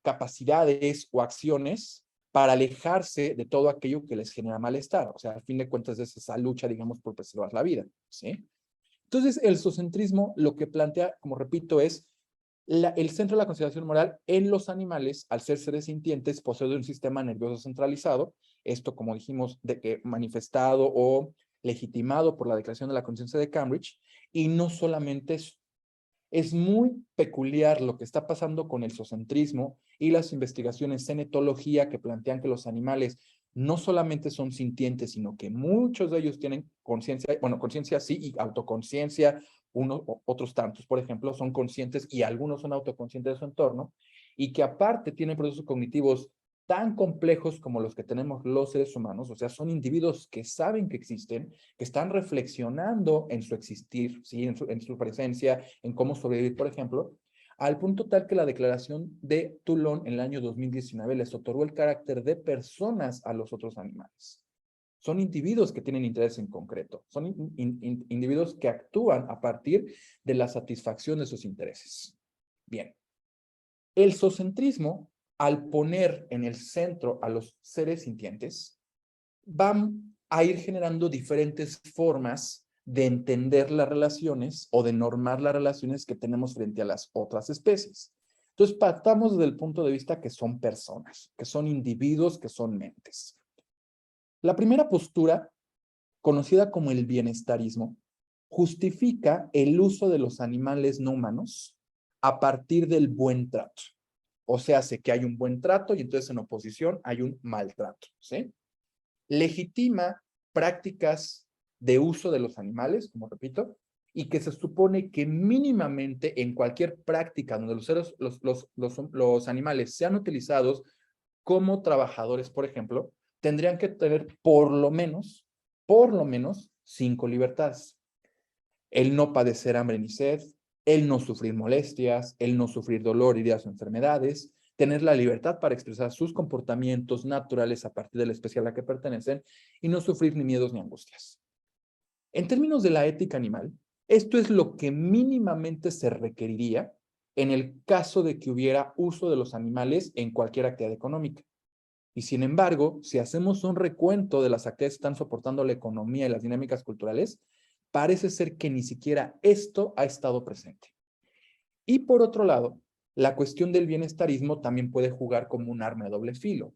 capacidades o acciones para alejarse de todo aquello que les genera malestar. O sea, al fin de cuentas es esa lucha, digamos, por preservar la vida, ¿sí? Entonces, el zoocentrismo lo que plantea, como repito, es el centro de la consideración moral en los animales, al ser seres sintientes, poseen un sistema nervioso centralizado, esto, como dijimos, de que manifestado o legitimado por la Declaración de la Conciencia de Cambridge, y no solamente es muy peculiar lo que está pasando con el zoocentrismo y las investigaciones en etología que plantean que los animales no solamente son sintientes, sino que muchos de ellos tienen conciencia, bueno, conciencia sí y autoconciencia, otros tantos, por ejemplo, son conscientes y algunos son autoconscientes de su entorno, y que aparte tienen procesos cognitivos tan complejos como los que tenemos los seres humanos, o sea, son individuos que saben que existen, que están reflexionando en su existir, ¿sí? En su presencia, en cómo sobrevivir, por ejemplo, al punto tal que la Declaración de Toulon en el año 2019 les otorgó el carácter de personas a los otros animales. Son individuos que tienen interés en concreto, son individuos que actúan a partir de la satisfacción de sus intereses. Bien, el zoocentrismo, al poner en el centro a los seres sintientes, van a ir generando diferentes formas de entender las relaciones o de normar las relaciones que tenemos frente a las otras especies. Entonces, partamos desde el punto de vista que son personas, que son individuos, que son mentes. La primera postura, conocida como el bienestarismo, justifica el uso de los animales no humanos a partir del buen trato. O sea, hace que hay un buen trato y entonces en oposición hay un maltrato, ¿sí? Legitima prácticas de uso de los animales, como repito, y que se supone que mínimamente en cualquier práctica donde los animales sean utilizados como trabajadores, por ejemplo, tendrían que tener por lo menos 5 libertades. El no padecer hambre ni sed, el no sufrir molestias, el no sufrir dolor, heridas o enfermedades, tener la libertad para expresar sus comportamientos naturales a partir de la especie a la que pertenecen y no sufrir ni miedos ni angustias. En términos de la ética animal, esto es lo que mínimamente se requeriría en el caso de que hubiera uso de los animales en cualquier actividad económica. Y sin embargo, si hacemos un recuento de las actividades que están soportando la economía y las dinámicas culturales, parece ser que ni siquiera esto ha estado presente. Y por otro lado, la cuestión del bienestarismo también puede jugar como un arma de doble filo,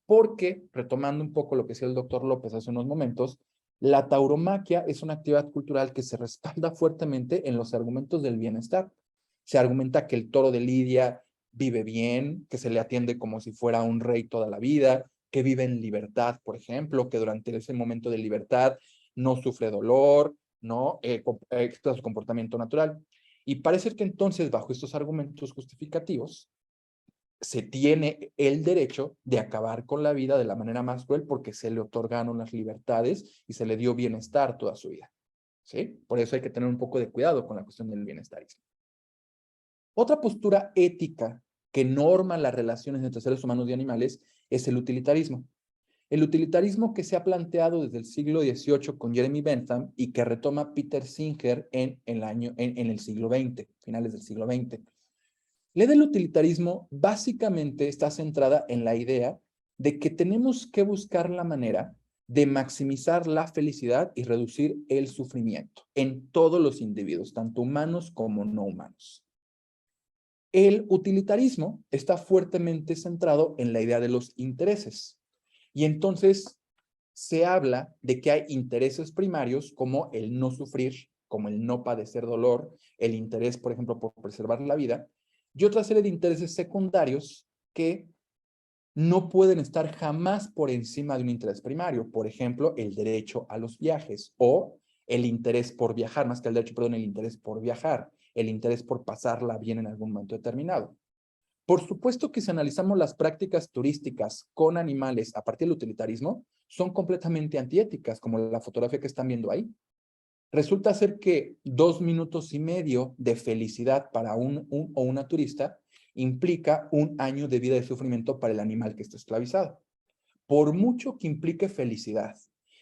porque, retomando un poco lo que decía el doctor López hace unos momentos, la tauromaquia es una actividad cultural que se respalda fuertemente en los argumentos del bienestar. Se argumenta que el toro de Lidia vive bien, que se le atiende como si fuera un rey toda la vida, que vive en libertad, por ejemplo, que durante ese momento de libertad no sufre dolor, no expresa su comportamiento natural. Y parece que entonces, bajo estos argumentos justificativos, se tiene el derecho de acabar con la vida de la manera más cruel porque se le otorgaron las libertades y se le dio bienestar toda su vida. ¿Sí? Por eso hay que tener un poco de cuidado con la cuestión del bienestarismo. Otra postura ética que norma las relaciones entre seres humanos y animales es el utilitarismo. El utilitarismo que se ha planteado desde el siglo XVIII con Jeremy Bentham y que retoma Peter Singer en el siglo XX, finales del siglo XX. La idea del utilitarismo básicamente está centrada en la idea de que tenemos que buscar la manera de maximizar la felicidad y reducir el sufrimiento en todos los individuos, tanto humanos como no humanos. El utilitarismo está fuertemente centrado en la idea de los intereses. Y entonces se habla de que hay intereses primarios como el no sufrir, como el no padecer dolor, el interés, por ejemplo, por preservar la vida, y otra serie de intereses secundarios que no pueden estar jamás por encima de un interés primario. Por ejemplo, el derecho a los viajes o el interés por viajar, más que el derecho, perdón, el interés por viajar, el interés por pasarla bien en algún momento determinado. Por supuesto que si analizamos las prácticas turísticas con animales a partir del utilitarismo, son completamente antiéticas, como la fotografía que están viendo ahí. Resulta ser que 2 minutos y medio de felicidad para un o una turista implica 1 año de vida de sufrimiento para el animal que está esclavizado. Por mucho que implique felicidad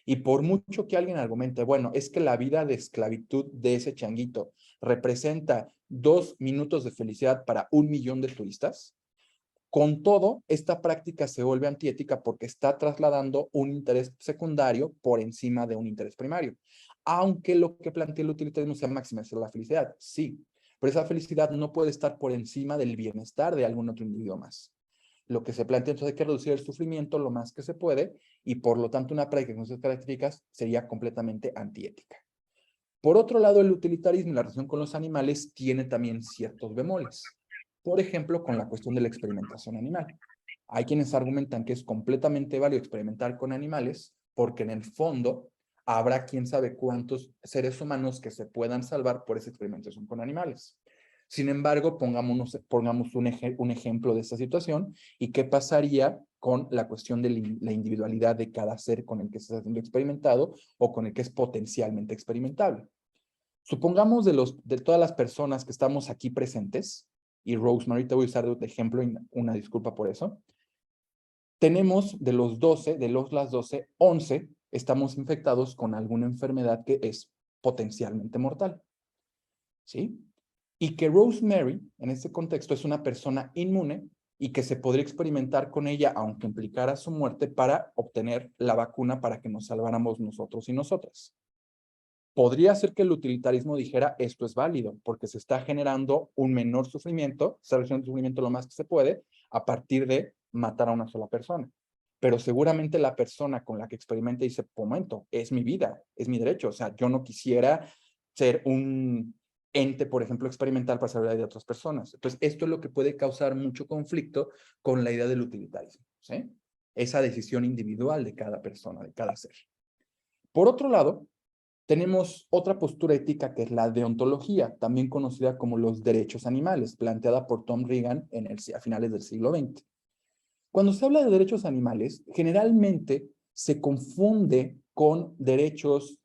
y por mucho que alguien argumente, bueno, es que la vida de esclavitud de ese changuito representa 2 minutos de felicidad para 1 millón de turistas, con todo, esta práctica se vuelve antiética porque está trasladando un interés secundario por encima de un interés primario. Aunque lo que plantea el utilitarismo sea maximizar la felicidad, sí, pero esa felicidad no puede estar por encima del bienestar de algún otro individuo más. Lo que se plantea entonces es que reducir el sufrimiento lo más que se puede y por lo tanto una práctica con esas características sería completamente antiética. Por otro lado, el utilitarismo y la relación con los animales tiene también ciertos bemoles. Por ejemplo, con la cuestión de la experimentación animal. Hay quienes argumentan que es completamente válido experimentar con animales porque en el fondo habrá quién sabe cuántos seres humanos que se puedan salvar por esa experimentación con animales. Sin embargo, pongamos un ejemplo de esta situación y qué pasaría con la cuestión de la individualidad de cada ser con el que se está siendo experimentado o con el que es potencialmente experimentable. Supongamos de todas las personas que estamos aquí presentes, y Rosemary, te voy a usar de ejemplo, y una disculpa por eso, tenemos de las 12, 11 estamos infectados con alguna enfermedad que es potencialmente mortal, ¿sí? Y que Rosemary, en este contexto, es una persona inmune y que se podría experimentar con ella, aunque implicara su muerte, para obtener la vacuna para que nos salváramos nosotros y nosotras. Podría ser que el utilitarismo dijera, esto es válido, porque se está generando un menor sufrimiento, se está reduciendo el sufrimiento lo más que se puede, a partir de matar a una sola persona. Pero seguramente la persona con la que experimenta dice, momento, es mi vida, es mi derecho, o sea, yo no quisiera ser un ente, por ejemplo, experimental para salvar la vida de otras personas. Entonces, esto es lo que puede causar mucho conflicto con la idea del utilitarismo, ¿sí? Esa decisión individual de cada persona, de cada ser. Por otro lado, tenemos otra postura ética que es la deontología, también conocida como los derechos animales, planteada por Tom Regan a finales del siglo XX. Cuando se habla de derechos animales, generalmente se confunde con derechos,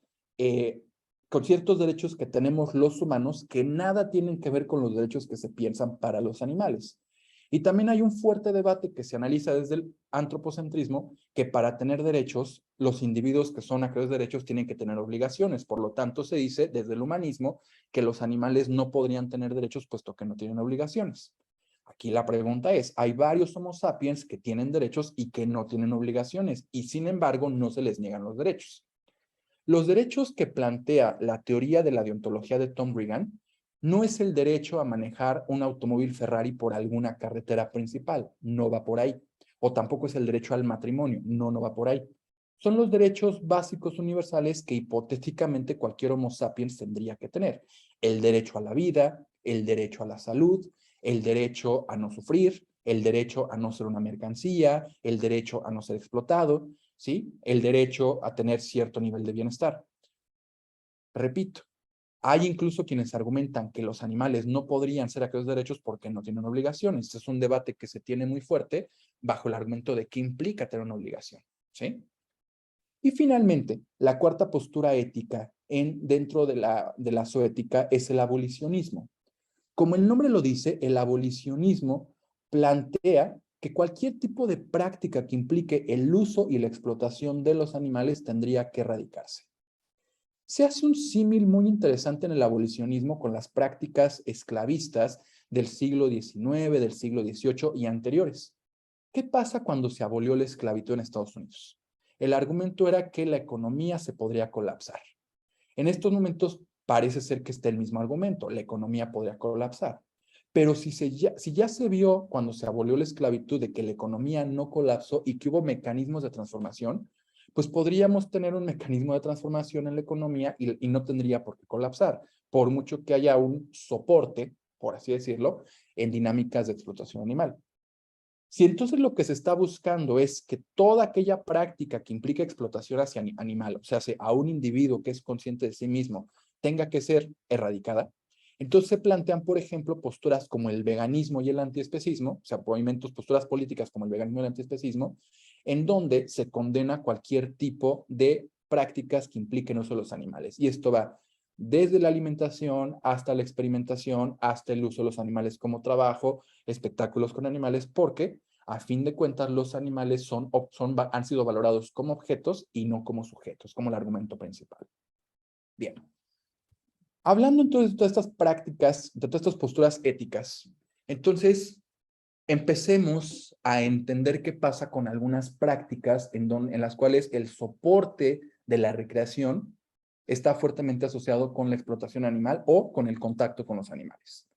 con ciertos derechos que tenemos los humanos que nada tienen que ver con los derechos que se piensan para los animales. Y también hay un fuerte debate que se analiza desde el antropocentrismo, que para tener derechos, los individuos que son acreedores de derechos tienen que tener obligaciones. Por lo tanto, se dice desde el humanismo que los animales no podrían tener derechos puesto que no tienen obligaciones. Aquí la pregunta es, hay varios Homo sapiens que tienen derechos y que no tienen obligaciones, y sin embargo no se les niegan los derechos. Los derechos que plantea la teoría de la deontología de Tom Regan no es el derecho a manejar un automóvil Ferrari por alguna carretera principal, no va por ahí. O tampoco es el derecho al matrimonio, no va por ahí. Son los derechos básicos universales que hipotéticamente cualquier Homo sapiens tendría que tener. El derecho a la vida, el derecho a la salud, el derecho a no sufrir, el derecho a no ser una mercancía, el derecho a no ser explotado, ¿sí? El derecho a tener cierto nivel de bienestar. Repito, hay incluso quienes argumentan que los animales no podrían ser aquellos derechos porque no tienen obligaciones. Este es un debate que se tiene muy fuerte bajo el argumento de qué implica tener una obligación, ¿sí? Y finalmente, la cuarta postura ética dentro de la zoética es el abolicionismo. Como el nombre lo dice, el abolicionismo plantea que cualquier tipo de práctica que implique el uso y la explotación de los animales tendría que erradicarse. Se hace un símil muy interesante en el abolicionismo con las prácticas esclavistas del siglo XIX, del siglo XVIII y anteriores. ¿Qué pasa cuando se abolió la esclavitud en Estados Unidos? El argumento era que la economía se podría colapsar. En estos momentos parece ser que está el mismo argumento, la economía podría colapsar. Pero si ya se vio cuando se abolió la esclavitud de que la economía no colapsó y que hubo mecanismos de transformación, pues podríamos tener un mecanismo de transformación en la economía y no tendría por qué colapsar, por mucho que haya un soporte, por así decirlo, en dinámicas de explotación animal. Si entonces lo que se está buscando es que toda aquella práctica que implica explotación hacia animal, o sea, a un individuo que es consciente de sí mismo, tenga que ser erradicada, entonces se plantean, por ejemplo, posturas como el veganismo y el antiespecismo, o sea, movimientos, posturas políticas como el veganismo y el antiespecismo, en donde se condena cualquier tipo de prácticas que impliquen uso de los animales. Y esto va desde la alimentación hasta la experimentación, hasta el uso de los animales como trabajo, espectáculos con animales, porque a fin de cuentas los animales han sido valorados como objetos y no como sujetos, como el argumento principal. Bien. Hablando entonces de todas estas prácticas, de todas estas posturas éticas, entonces empecemos a entender qué pasa con algunas prácticas en las cuales el soporte de la recreación está fuertemente asociado con la explotación animal o con el contacto con los animales.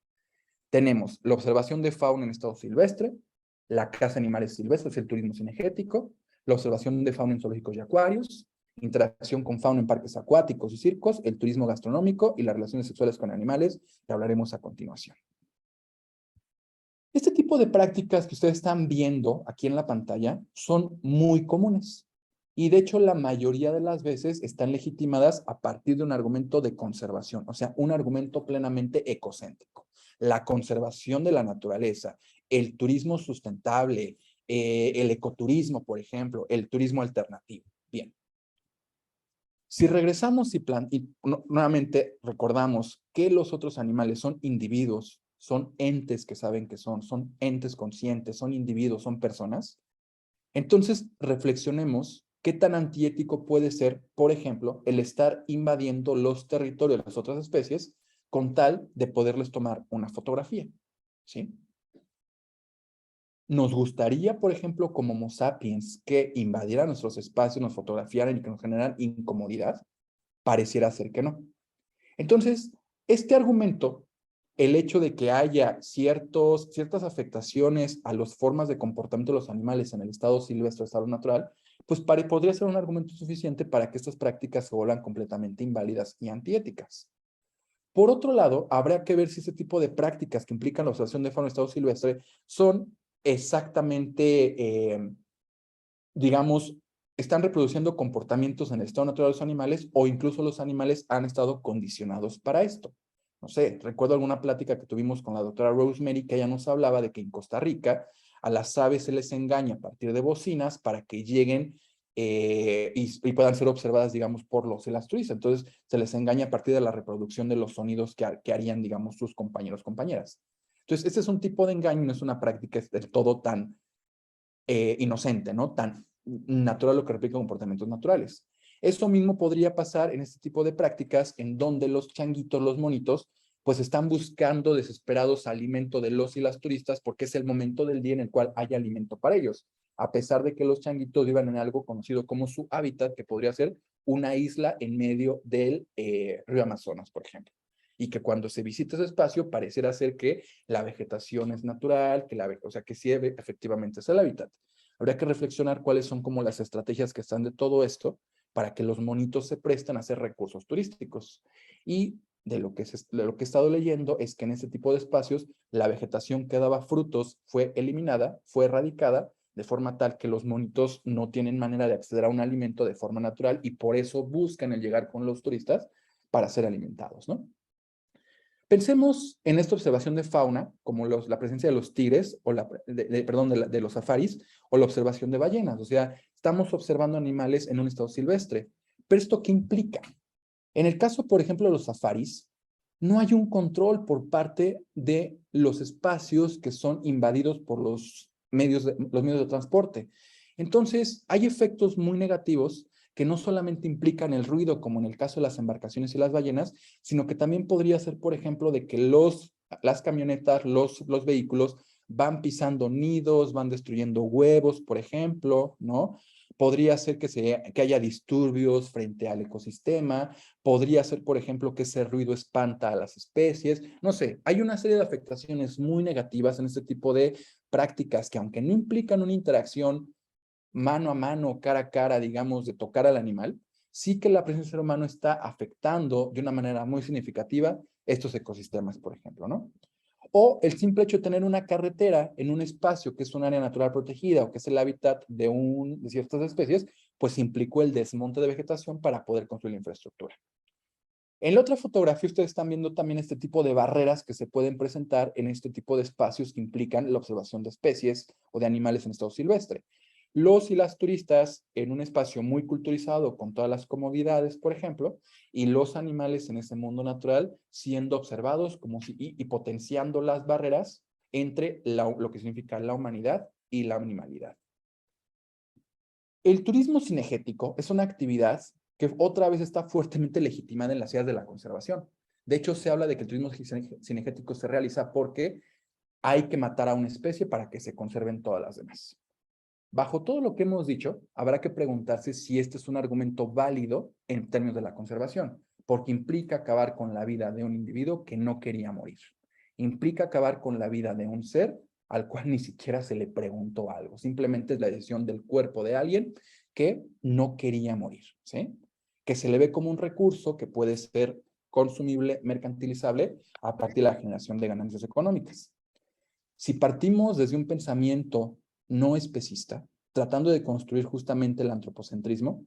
Tenemos la observación de fauna en estado silvestre, la caza de animales silvestres, el turismo cinegético, la observación de fauna en zoológicos y acuarios, interacción con fauna en parques acuáticos y circos, el turismo gastronómico y las relaciones sexuales con animales, que hablaremos a continuación. Este tipo de prácticas que ustedes están viendo aquí en la pantalla son muy comunes y de hecho la mayoría de las veces están legitimadas a partir de un argumento de conservación, o sea, un argumento plenamente ecocéntrico. La conservación de la naturaleza, el turismo sustentable, el ecoturismo, por ejemplo, el turismo alternativo. Bien. Si regresamos y nuevamente recordamos que los otros animales son individuos, son entes que saben que son entes conscientes, son individuos, son personas, entonces reflexionemos qué tan antiético puede ser, por ejemplo, el estar invadiendo los territorios de las otras especies con tal de poderles tomar una fotografía, ¿sí? Nos gustaría, por ejemplo, como Homo sapiens, que invadieran nuestros espacios, nos fotografiaran y que nos generaran incomodidad. Pareciera ser que no. Entonces, este argumento, el hecho de que haya ciertas afectaciones a las formas de comportamiento de los animales en el estado silvestre o estado natural, pues podría ser un argumento suficiente para que estas prácticas se vuelvan completamente inválidas y antiéticas. Por otro lado, habrá que ver si ese tipo de prácticas que implican la observación de fauna en estado silvestre son exactamente, digamos, están reproduciendo comportamientos en el estado natural de los animales o incluso los animales han estado condicionados para esto. No sé, recuerdo alguna plática que tuvimos con la doctora Rosemary que ella nos hablaba de que en Costa Rica a las aves se les engaña a partir de bocinas para que lleguen y puedan ser observadas, digamos, por los turistas. Entonces, se les engaña a partir de la reproducción de los sonidos que harían, digamos, sus compañeros, compañeras. Entonces, este es un tipo de engaño, no es una práctica del todo tan inocente, ¿no? Tan natural lo que replica comportamientos naturales. Eso mismo podría pasar en este tipo de prácticas en donde los changuitos, los monitos, pues están buscando desesperados alimento de los y las turistas porque es el momento del día en el cual hay alimento para ellos, a pesar de que los changuitos vivan en algo conocido como su hábitat, que podría ser una isla en medio del río Amazonas, por ejemplo. Y que cuando se visita ese espacio pareciera ser que la vegetación es natural, o sea, que sí efectivamente es el hábitat. Habría que reflexionar cuáles son como las estrategias que están de todo esto para que los monitos se presten a ser recursos turísticos. Y de lo que he estado leyendo es que en este tipo de espacios la vegetación que daba frutos fue eliminada, fue erradicada, de forma tal que los monitos no tienen manera de acceder a un alimento de forma natural y por eso buscan el llegar con los turistas para ser alimentados, ¿no? Pensemos en esta observación de fauna, como la presencia de los tigres, o de los safaris, o la observación de ballenas. O sea, estamos observando animales en un estado silvestre. ¿Pero esto qué implica? En el caso, por ejemplo, de los safaris, no hay un control por parte de los espacios que son invadidos por los medios de transporte. Entonces, hay efectos muy negativos que no solamente implican el ruido, como en el caso de las embarcaciones y las ballenas, sino que también podría ser, por ejemplo, de que las camionetas, los vehículos van pisando nidos, van destruyendo huevos, por ejemplo, ¿no? Podría ser que haya disturbios frente al ecosistema, podría ser, por ejemplo, que ese ruido espanta a las especies, no sé, hay una serie de afectaciones muy negativas en este tipo de prácticas que aunque no implican una interacción mano a mano, cara a cara, digamos, de tocar al animal, sí que la presencia del ser humano está afectando de una manera muy significativa estos ecosistemas, por ejemplo, ¿no? O el simple hecho de tener una carretera en un espacio que es un área natural protegida o que es el hábitat de ciertas especies, pues implicó el desmonte de vegetación para poder construir la infraestructura. En la otra fotografía ustedes están viendo también este tipo de barreras que se pueden presentar en este tipo de espacios que implican la observación de especies o de animales en estado silvestre. Los y las turistas en un espacio muy culturizado con todas las comodidades, por ejemplo, y los animales en ese mundo natural siendo observados como y potenciando las barreras entre lo que significa la humanidad y la animalidad. El turismo cinegético es una actividad que otra vez está fuertemente legitimada en las áreas de la conservación. De hecho, se habla de que el turismo cinegético se realiza porque hay que matar a una especie para que se conserven todas las demás. Bajo todo lo que hemos dicho, habrá que preguntarse si este es un argumento válido en términos de la conservación, porque implica acabar con la vida de un individuo que no quería morir. Implica acabar con la vida de un ser al cual ni siquiera se le preguntó algo. Simplemente es la decisión del cuerpo de alguien que no quería morir, ¿sí? Que se le ve como un recurso que puede ser consumible, mercantilizable a partir de la generación de ganancias económicas. Si partimos desde un pensamiento no especista, tratando de construir justamente el antropocentrismo,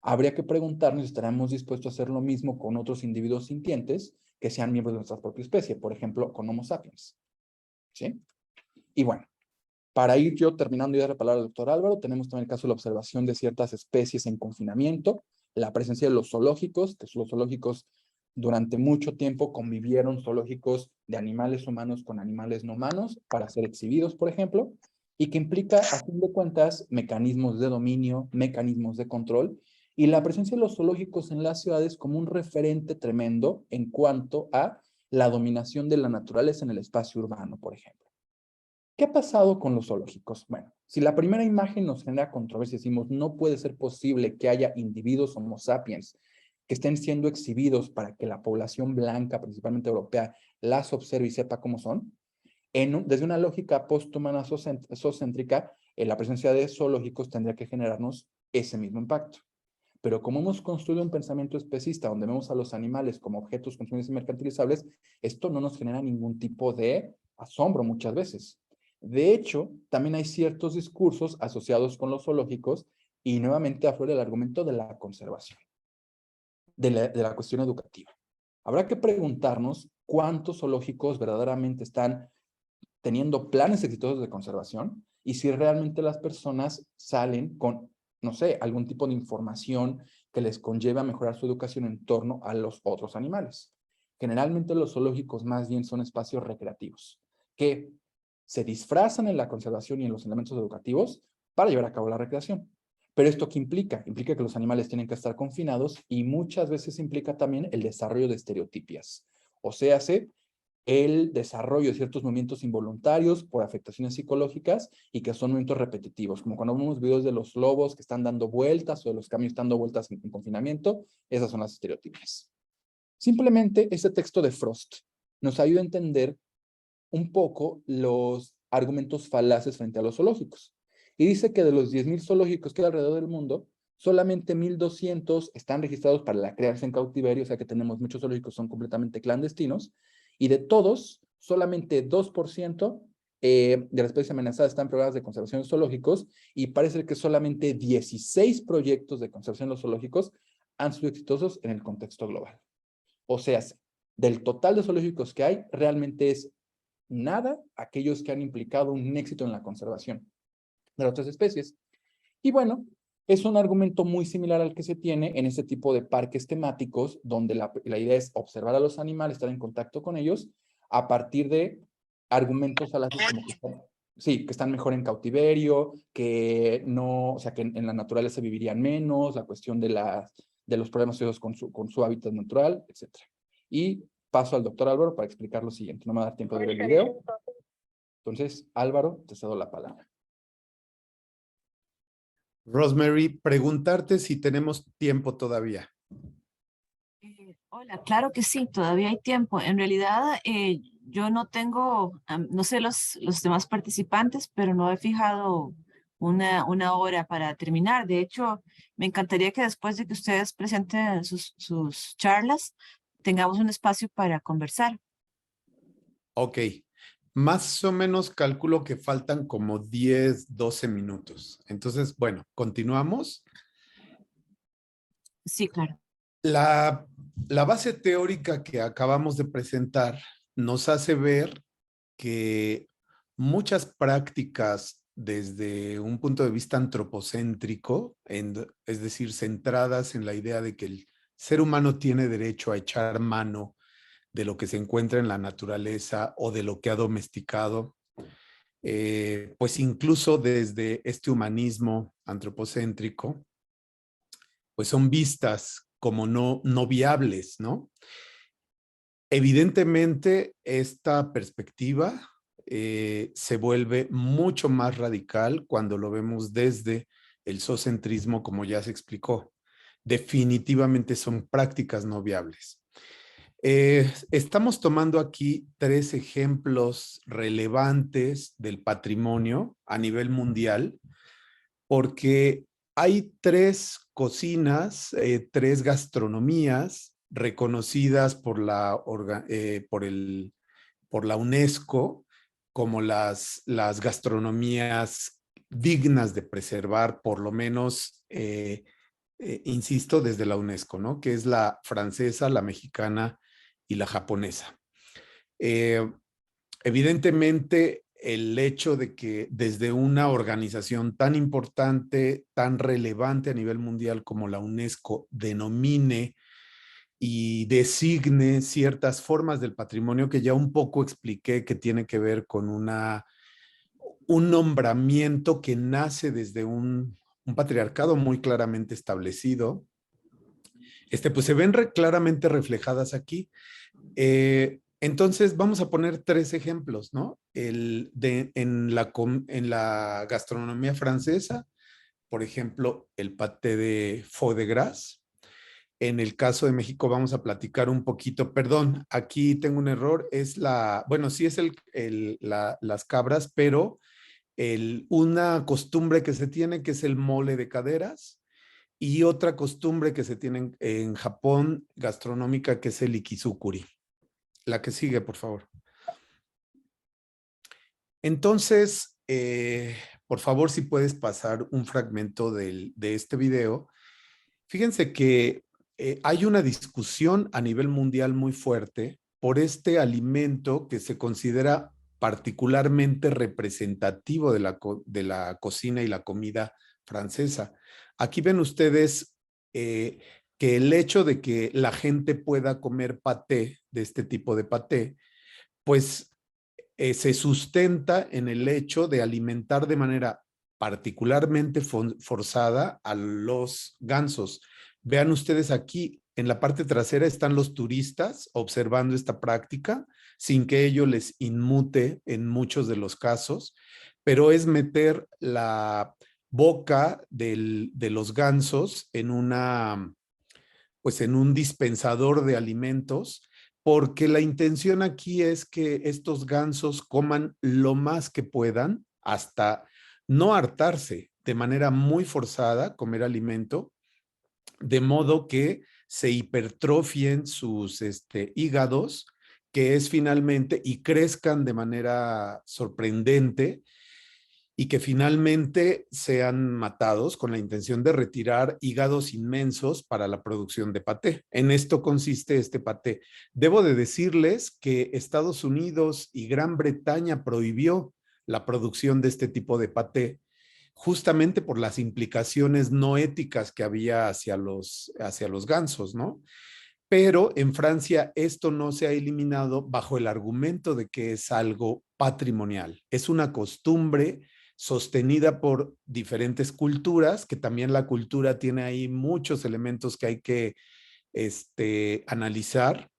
habría que preguntarnos si estaremos dispuestos a hacer lo mismo con otros individuos sintientes que sean miembros de nuestra propia especie, por ejemplo, con Homo sapiens. ¿Sí? Y bueno, Para ir yo terminando y dar la palabra al doctor Álvaro, tenemos también el caso de la observación de ciertas especies en confinamiento, la presencia de los zoológicos, que los zoológicos durante mucho tiempo convivieron zoológicos de animales humanos con animales no humanos para ser exhibidos, por ejemplo, y que implica, a fin de cuentas, mecanismos de dominio, mecanismos de control, y la presencia de los zoológicos en las ciudades como un referente tremendo en cuanto a la dominación de la naturaleza en el espacio urbano, por ejemplo. ¿Qué ha pasado con los zoológicos? Bueno, si la primera imagen nos genera controversia, decimos, no puede ser posible que haya individuos Homo sapiens que estén siendo exhibidos para que la población blanca, principalmente europea, las observe y sepa cómo son. Desde una lógica posthumana zoocéntrica, la presencia de zoológicos tendría que generarnos ese mismo impacto. Pero como hemos construido un pensamiento especista donde vemos a los animales como objetos consumibles y mercantilizables, esto no nos genera ningún tipo de asombro muchas veces. De hecho, también hay ciertos discursos asociados con los zoológicos y nuevamente aflora el argumento de la conservación, de la cuestión educativa. Habrá que preguntarnos cuántos zoológicos verdaderamente están teniendo planes exitosos de conservación y si realmente las personas salen con, no sé, algún tipo de información que les conlleve a mejorar su educación en torno a los otros animales. Generalmente los zoológicos más bien son espacios recreativos que se disfrazan en la conservación y en los elementos educativos para llevar a cabo la recreación. Pero ¿esto qué implica? Implica que los animales tienen que estar confinados y muchas veces implica también el desarrollo de estereotipias. O sea, el desarrollo de ciertos movimientos involuntarios por afectaciones psicológicas y que son movimientos repetitivos, como cuando vemos videos de los lobos que están dando vueltas o de los camellos dando vueltas en confinamiento, esas son las estereotipias. Simplemente este texto de Frost nos ayuda a entender un poco los argumentos falaces frente a los zoológicos. Y dice que de los 10,000 zoológicos que hay alrededor del mundo, solamente 1,200 están registrados para la crianza en cautiverio, o sea que tenemos muchos zoológicos que son completamente clandestinos, y de todos, solamente 2% de las especies amenazadas están en programas de conservación en zoológicos, y parece que solamente 16 proyectos de conservación en los zoológicos han sido exitosos en el contexto global. O sea, del total de zoológicos que hay, realmente es nada aquellos que han implicado un éxito en la conservación de otras especies. Y bueno, es un argumento muy similar al que se tiene en este tipo de parques temáticos, donde la idea es observar a los animales, estar en contacto con ellos, a partir de argumentos falaces como que sí, que están mejor en cautiverio, que no, o sea, que en la naturaleza vivirían menos, la cuestión de los problemas asociados con su hábitat natural, etc. Y paso al doctor Álvaro para explicar lo siguiente. No me va a dar tiempo de ver el video. Entonces, Álvaro, te cedo la palabra. Rosemary, preguntarte si tenemos tiempo todavía. Hola, claro que sí, todavía hay tiempo. En realidad, yo no tengo, no sé los demás participantes, pero no he fijado una hora para terminar. De hecho, me encantaría que después de que ustedes presenten sus charlas, tengamos un espacio para conversar. Ok, más o menos calculo que faltan como 10, 12 minutos. Entonces, bueno, continuamos. Sí, claro. La base teórica que acabamos de presentar nos hace ver que muchas prácticas desde un punto de vista antropocéntrico, es decir, centradas en la idea de que el ser humano tiene derecho a echar mano de lo que se encuentra en la naturaleza o de lo que ha domesticado, pues incluso desde este humanismo antropocéntrico, pues son vistas como no viables, ¿no? Evidentemente, esta perspectiva se vuelve mucho más radical cuando lo vemos desde el zoocentrismo, como ya se explicó. Definitivamente son prácticas no viables. Estamos tomando aquí 3 ejemplos relevantes del patrimonio a nivel mundial, porque hay 3 cocinas, 3 gastronomías reconocidas por por la UNESCO como las gastronomías dignas de preservar, por lo menos, insisto, desde la UNESCO, ¿no? Que es la francesa, la mexicana y la japonesa. Evidentemente, el hecho de que desde una organización tan importante, tan relevante a nivel mundial como la UNESCO, denomine y designe ciertas formas del patrimonio que ya un poco expliqué que tiene que ver con un nombramiento que nace desde un patriarcado muy claramente establecido, pues se ven claramente reflejadas aquí. Entonces vamos a poner 3 ejemplos, ¿no? En la gastronomía francesa, por ejemplo, el paté de foie de gras. En el caso de México vamos a platicar un poquito, perdón, aquí tengo un error, bueno, sí es las cabras, pero una costumbre que se tiene que es el mole de caderas y otra costumbre que se tiene en Japón gastronómica que es el ikizukuri. La que sigue, por favor. Entonces, por favor, si puedes pasar un fragmento de este video. Fíjense que hay una discusión a nivel mundial muy fuerte por este alimento que se considera particularmente representativo de la cocina y la comida francesa. Aquí ven ustedes que el hecho de que la gente pueda comer paté, de este tipo de paté, pues se sustenta en el hecho de alimentar de manera particularmente forzada a los gansos. Vean ustedes aquí, en la parte trasera están los turistas observando esta práctica sin que ello les inmute en muchos de los casos, pero es meter la boca de los gansos pues en un dispensador de alimentos, porque la intención aquí es que estos gansos coman lo más que puedan hasta no hartarse de manera muy forzada, comer alimento, de modo que se hipertrofien sus hígados, que es finalmente, y crezcan de manera sorprendente, y que finalmente sean matados con la intención de retirar hígados inmensos para la producción de paté. En esto consiste este paté. Debo de decirles que Estados Unidos y Gran Bretaña prohibió la producción de este tipo de paté justamente por las implicaciones no éticas que había hacia los gansos, ¿no? Pero en Francia esto no se ha eliminado bajo el argumento de que es algo patrimonial. Es una costumbre sostenida por diferentes culturas, que también la cultura tiene ahí muchos elementos que hay que analizar.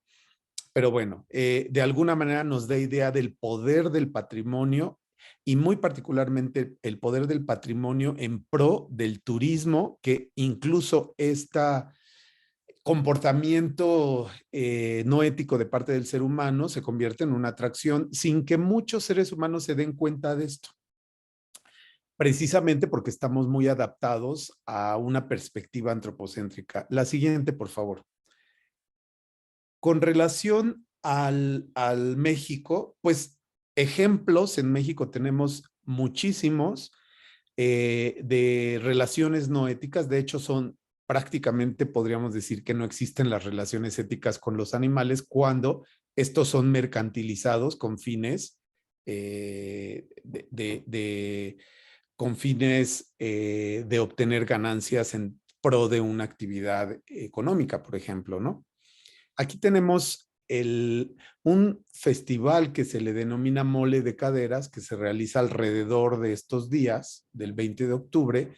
Pero bueno, de alguna manera nos da idea del poder del patrimonio y muy particularmente el poder del patrimonio en pro del turismo, que incluso comportamiento no ético de parte del ser humano se convierte en una atracción sin que muchos seres humanos se den cuenta de esto. Precisamente porque estamos muy adaptados a una perspectiva antropocéntrica. La siguiente, por favor. Con relación al México, pues ejemplos en México tenemos muchísimos de relaciones no éticas. De hecho, prácticamente podríamos decir que no existen las relaciones éticas con los animales cuando estos son mercantilizados con fines con fines de obtener ganancias en pro de una actividad económica, por ejemplo, ¿no? Aquí tenemos un festival que se le denomina Mole de Caderas, que se realiza alrededor de estos días, del 20 de octubre,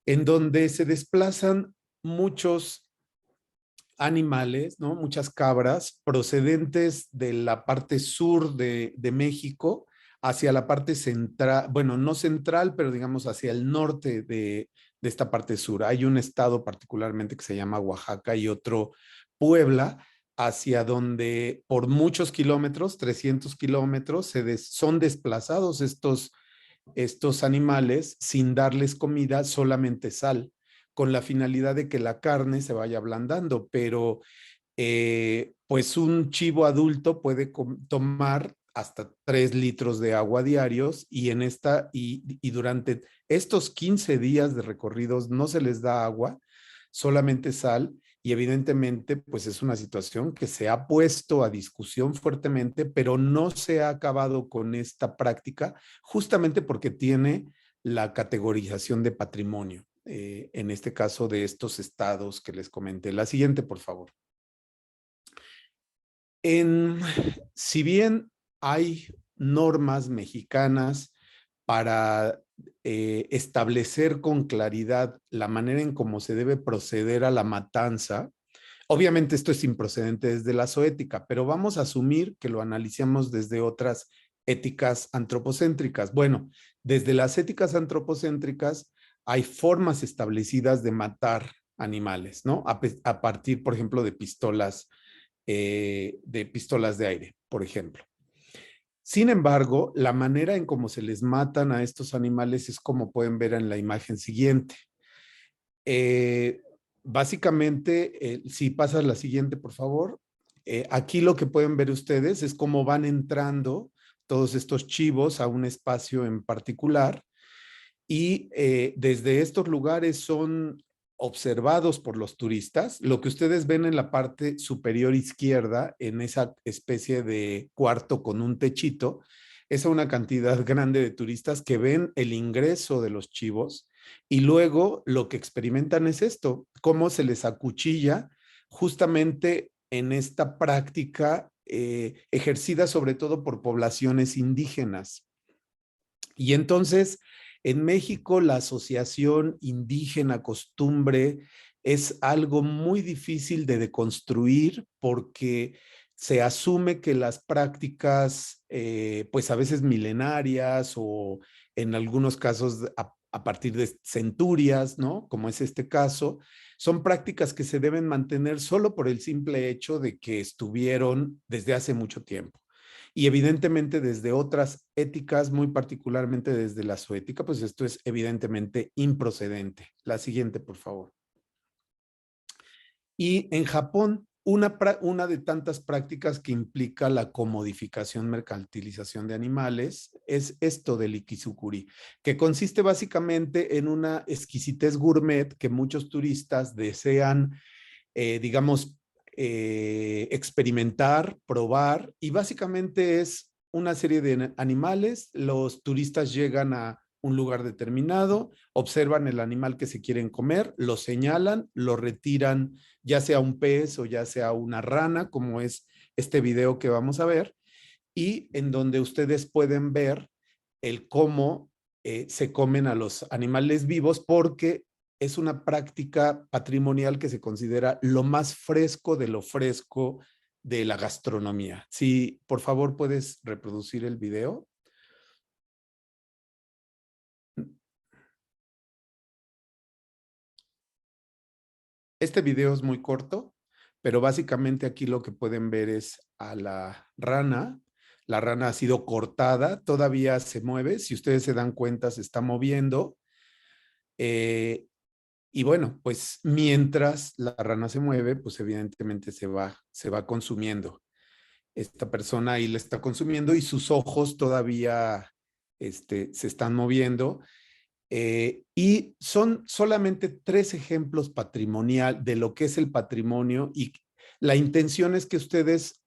en donde se desplazan muchos animales, ¿no? Muchas cabras procedentes de la parte sur de México hacia la parte central, bueno, no central, pero digamos hacia el norte de esta parte sur. Hay un estado particularmente que se llama Oaxaca y otro Puebla, hacia donde por muchos kilómetros, 300 kilómetros, son desplazados estos animales sin darles comida, solamente sal, con la finalidad de que la carne se vaya ablandando, pero pues un chivo adulto puede tomar hasta 3 litros de agua diarios y durante estos 15 días de recorridos no se les da agua, solamente sal, y evidentemente pues es una situación que se ha puesto a discusión fuertemente, pero no se ha acabado con esta práctica justamente porque tiene la categorización de patrimonio, en este caso de estos estados que les comenté. La siguiente, por favor. Si bien hay normas mexicanas para establecer con claridad la manera en cómo se debe proceder a la matanza, obviamente esto es improcedente desde la zoética, pero vamos a asumir que lo analicemos desde otras éticas antropocéntricas. Bueno, desde las éticas antropocéntricas hay formas establecidas de matar animales, ¿no? A partir, por ejemplo, de pistolas de aire, por ejemplo. Sin embargo, la manera en cómo se les matan a estos animales es como pueden ver en la imagen siguiente. Básicamente, si pasas la siguiente, por favor. Aquí lo que pueden ver ustedes es cómo van entrando todos estos chivos a un espacio en particular y desde estos lugares son observados por los turistas. Lo que ustedes ven en la parte superior izquierda, en esa especie de cuarto con un techito, es una cantidad grande de turistas que ven el ingreso de los chivos y luego lo que experimentan es esto, cómo se les acuchilla justamente en esta práctica ejercida sobre todo por poblaciones indígenas. Y entonces, en México, la asociación indígena costumbre es algo muy difícil de deconstruir porque se asume que las prácticas, pues a veces milenarias o en algunos casos a partir de centurias, ¿no? Como es este caso, son prácticas que se deben mantener solo por el simple hecho de que estuvieron desde hace mucho tiempo. Y evidentemente desde otras éticas, muy particularmente desde la zoética, pues esto es evidentemente improcedente. La siguiente, por favor. Y en Japón, una de tantas prácticas que implica la comodificación, mercantilización de animales, es esto del ikizukuri, que consiste básicamente en una exquisitez gourmet que muchos turistas desean, digamos, experimentar, probar, y básicamente es una serie de animales. Los turistas llegan a un lugar determinado, observan el animal que se quieren comer, lo señalan, lo retiran, ya sea un pez o ya sea una rana, como es este video que vamos a ver, y en donde ustedes pueden ver el cómo se comen a los animales vivos, porque es una práctica patrimonial que se considera lo más fresco de lo fresco de la gastronomía. Si por favor puedes reproducir el video. Este video es muy corto, pero básicamente aquí lo que pueden ver es a la rana. La rana ha sido cortada, todavía se mueve. Si ustedes se dan cuenta, se está moviendo. Y bueno, pues mientras la rana se mueve, pues evidentemente se va consumiendo. Esta persona ahí le está consumiendo y sus ojos todavía se están moviendo. Y son solamente 3 ejemplos patrimonial de lo que es el patrimonio, y la intención es que ustedes,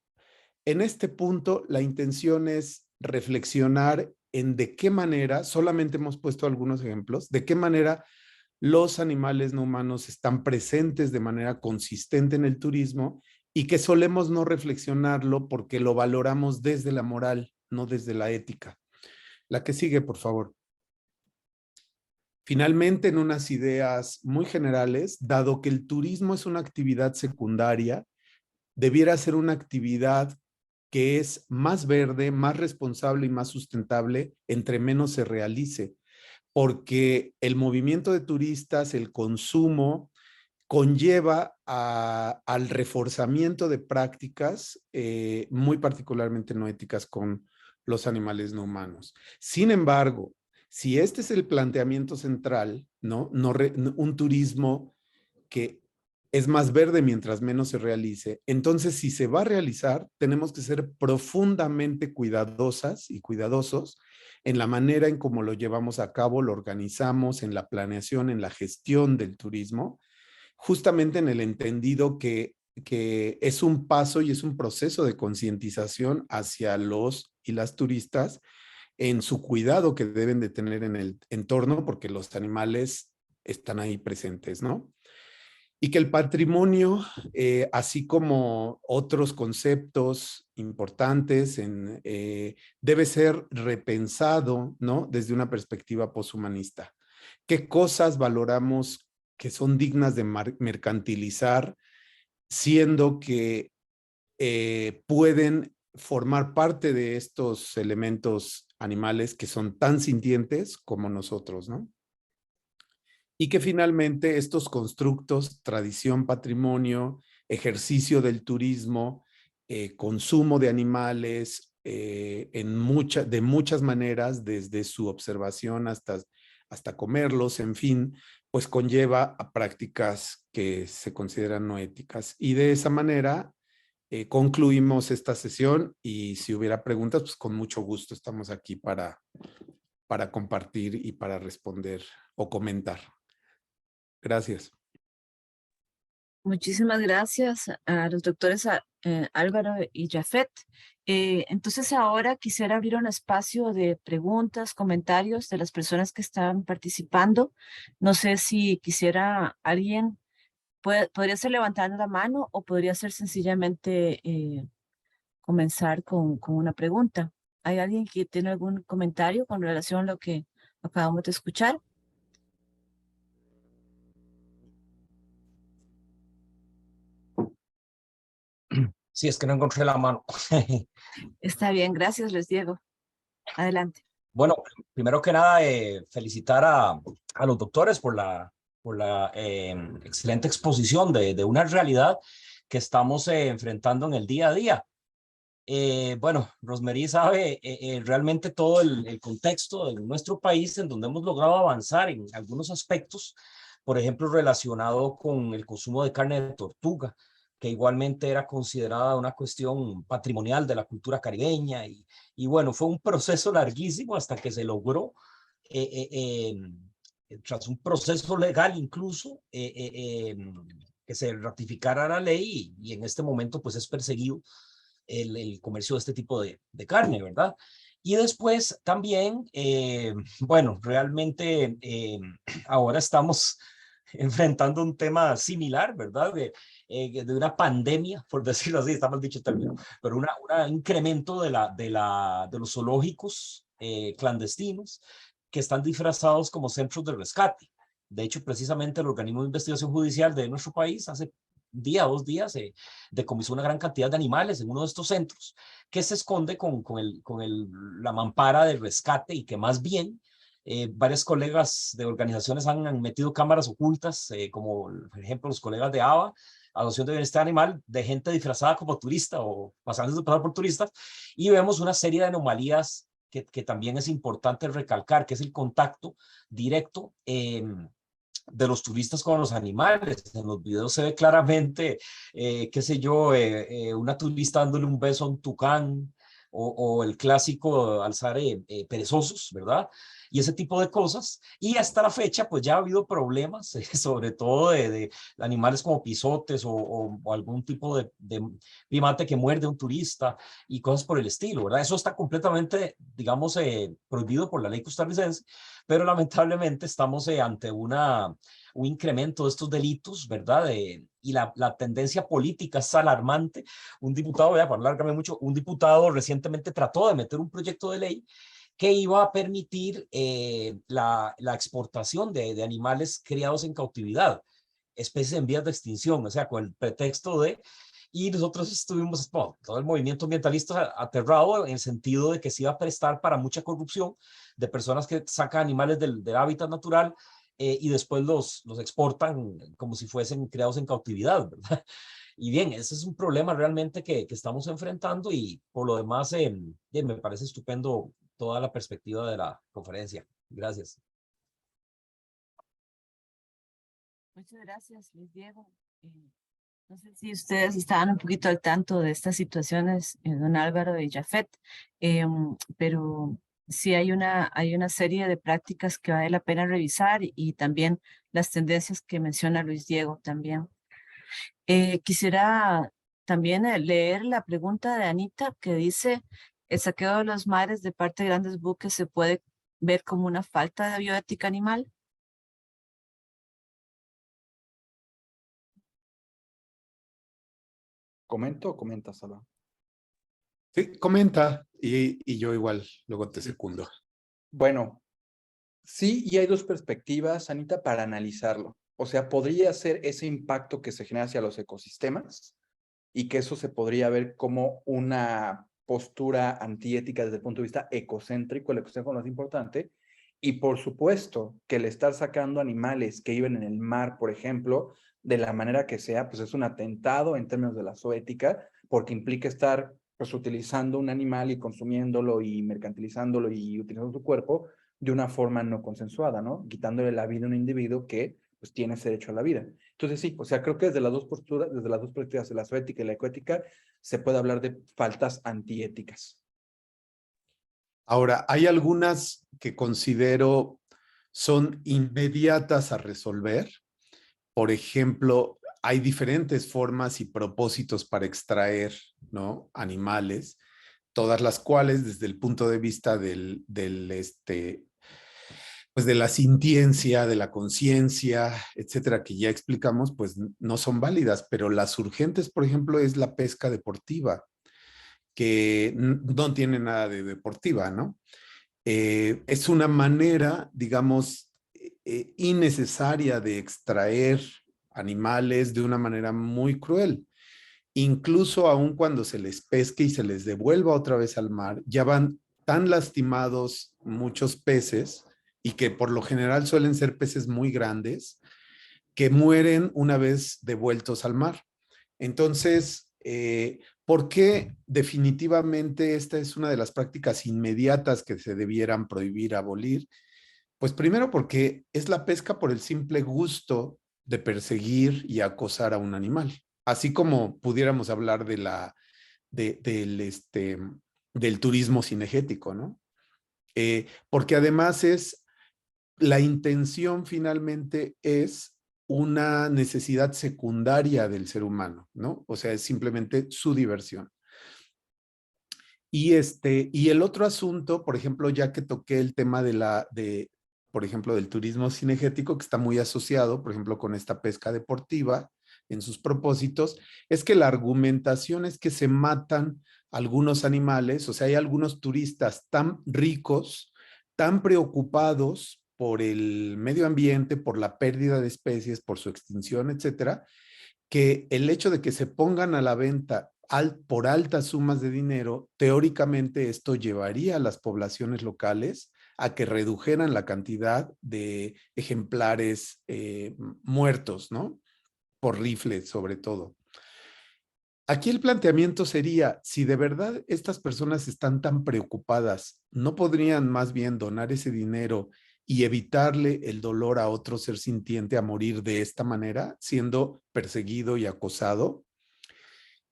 en este punto, la intención es reflexionar en de qué manera, solamente hemos puesto algunos ejemplos, de qué manera los animales no humanos están presentes de manera consistente en el turismo y que solemos no reflexionarlo porque lo valoramos desde la moral, no desde la ética. La que sigue, por favor. Finalmente, en unas ideas muy generales, dado que el turismo es una actividad secundaria, debiera ser una actividad que es más verde, más responsable y más sustentable entre menos se realice, porque el movimiento de turistas, el consumo, conlleva al reforzamiento de prácticas muy particularmente no éticas con los animales no humanos. Sin embargo, si este es el planteamiento central, ¿no? Un turismo que es más verde mientras menos se realice, entonces si se va a realizar, tenemos que ser profundamente cuidadosas y cuidadosos en la manera en cómo lo llevamos a cabo, lo organizamos, en la planeación, en la gestión del turismo, justamente en el entendido que es un paso y es un proceso de concientización hacia los y las turistas en su cuidado que deben de tener en el entorno, porque los animales están ahí presentes, ¿no? Y que el patrimonio, así como otros conceptos importantes, debe ser repensado, ¿no? Desde una perspectiva poshumanista. ¿Qué cosas valoramos que son dignas de mercantilizar, siendo que pueden formar parte de estos elementos animales que son tan sintientes como nosotros, ¿no? Y que finalmente estos constructos, tradición, patrimonio, ejercicio del turismo, consumo de animales, de muchas maneras, desde su observación hasta comerlos, en fin, pues conlleva a prácticas que se consideran no éticas. Y de esa manera concluimos esta sesión, y si hubiera preguntas, pues con mucho gusto estamos aquí para compartir y para responder o comentar. Gracias. Muchísimas gracias a los doctores Álvaro y Jafet. Entonces ahora quisiera abrir un espacio de preguntas, comentarios de las personas que están participando. No sé si quisiera alguien, podría ser levantando la mano o podría ser sencillamente comenzar con una pregunta. ¿Hay alguien que tiene algún comentario con relación a lo que acabamos de escuchar? Sí, es que no encontré la mano. Está bien, gracias, Luis Diego. Adelante. Bueno, primero que nada, felicitar a los doctores por la excelente exposición de una realidad que estamos enfrentando en el día a día. Bueno, Rosemary sabe realmente todo el contexto de nuestro país, en donde hemos logrado avanzar en algunos aspectos, por ejemplo, relacionado con el consumo de carne de tortuga, que igualmente era considerada una cuestión patrimonial de la cultura caribeña. Y bueno, fue un proceso larguísimo hasta que se logró, tras un proceso legal incluso, que se ratificara la ley, y en este momento pues es perseguido el comercio de este tipo de carne, ¿verdad? Y después también, bueno, realmente ahora estamos enfrentando un tema similar, ¿verdad? De una pandemia, por decirlo así, está mal dicho el término, pero un incremento de los zoológicos clandestinos que están disfrazados como centros de rescate. De hecho, precisamente el organismo de investigación judicial de nuestro país hace un día, 2 días, decomisó una gran cantidad de animales en uno de estos centros que se esconde la mampara del rescate, y que más bien varios colegas de organizaciones han metido cámaras ocultas, como por ejemplo los colegas de ABA, Adopción de Bienestar Animal, de gente disfrazada como turista o pasándose de pasar por turistas, y vemos una serie de anomalías que también es importante recalcar, que es el contacto directo de los turistas con los animales. En los videos se ve claramente, qué sé yo, una turista dándole un beso a un tucán, o el clásico alzar perezosos, ¿verdad? Y ese tipo de cosas. Y hasta la fecha, pues ya ha habido problemas, sobre todo de animales como pisotes o algún tipo de primate que muerde a un turista y cosas por el estilo, ¿verdad? Eso está completamente, digamos, prohibido por la ley costarricense, pero lamentablemente estamos ante un incremento de estos delitos, ¿verdad? Y la tendencia política es alarmante. Un diputado, para no alargarme mucho, un diputado recientemente trató de meter un proyecto de ley que iba a permitir la exportación de animales criados en cautividad, especies en vías de extinción, o sea, con el pretexto de... Y nosotros estuvimos, bueno, todo el movimiento ambientalista aterrado, en el sentido de que se iba a prestar para mucha corrupción de personas que sacan animales del hábitat natural, y después los exportan como si fuesen criados en cautividad, ¿verdad? Y bien, ese es un problema realmente que estamos enfrentando, y por lo demás, me parece estupendo toda la perspectiva de la conferencia. Gracias. Muchas gracias, Luis Diego. No sé si ustedes estaban un poquito al tanto de estas situaciones, don Álvaro y Jafet, pero sí hay una serie de prácticas que vale la pena revisar, y también las tendencias que menciona Luis Diego también. Quisiera también leer la pregunta de Anita que dice, ¿el saqueo de los mares de parte de grandes buques se puede ver como una falta de bioética animal? ¿Comento o comentas, Salva? Sí, comenta y yo igual, luego te secundo. Bueno, sí, y hay dos perspectivas, Anita, para analizarlo. O sea, podría ser ese impacto que se genera hacia los ecosistemas y que eso se podría ver como una postura antiética desde el punto de vista ecocéntrico, el ecosistema es lo más importante. Y por supuesto que el estar sacando animales que viven en el mar, por ejemplo, de la manera que sea, pues es un atentado en términos de la zoética, porque implica estar pues utilizando un animal y consumiéndolo y mercantilizándolo y utilizando su cuerpo de una forma no consensuada, ¿no? Quitándole la vida a un individuo que pues tiene ese derecho a la vida. Entonces sí, o sea, creo que desde las dos posturas, desde las dos perspectivas, de la zoética y la ecoética, se puede hablar de faltas antiéticas. Ahora, hay algunas que considero son inmediatas a resolver. Por ejemplo, hay diferentes formas y propósitos para extraer, ¿no?, animales, todas las cuales desde el punto de vista pues de la sintiencia, de la conciencia, etcétera, que ya explicamos, pues no son válidas, pero las urgentes, por ejemplo, es la pesca deportiva, que no tiene nada de deportiva, ¿no? Es una manera, digamos, innecesaria de extraer animales de una manera muy cruel. Incluso aun cuando se les pesque y se les devuelva otra vez al mar, ya van tan lastimados muchos peces y que por lo general suelen ser peces muy grandes que mueren una vez devueltos al mar. Entonces, ¿por qué definitivamente esta es una de las prácticas inmediatas que se debieran prohibir, abolir? Pues primero porque es la pesca por el simple gusto de perseguir y acosar a un animal. Así como pudiéramos hablar del turismo cinegético, ¿no? Porque además la intención finalmente es una necesidad secundaria del ser humano, ¿no? O sea, es simplemente su diversión. Y el otro asunto, por ejemplo, ya que toqué el tema por ejemplo, del turismo cinegético, que está muy asociado, por ejemplo, con esta pesca deportiva en sus propósitos, es que la argumentación es que se matan algunos animales, o sea, hay algunos turistas tan ricos, tan preocupados por el medio ambiente, por la pérdida de especies, por su extinción, etcétera, que el hecho de que se pongan a la venta por altas sumas de dinero, teóricamente esto llevaría a las poblaciones locales a que redujeran la cantidad de ejemplares muertos, ¿no? Por rifle, sobre todo. Aquí el planteamiento sería, si de verdad estas personas están tan preocupadas, ¿no podrían más bien donar ese dinero y evitarle el dolor a otro ser sintiente a morir de esta manera, siendo perseguido y acosado?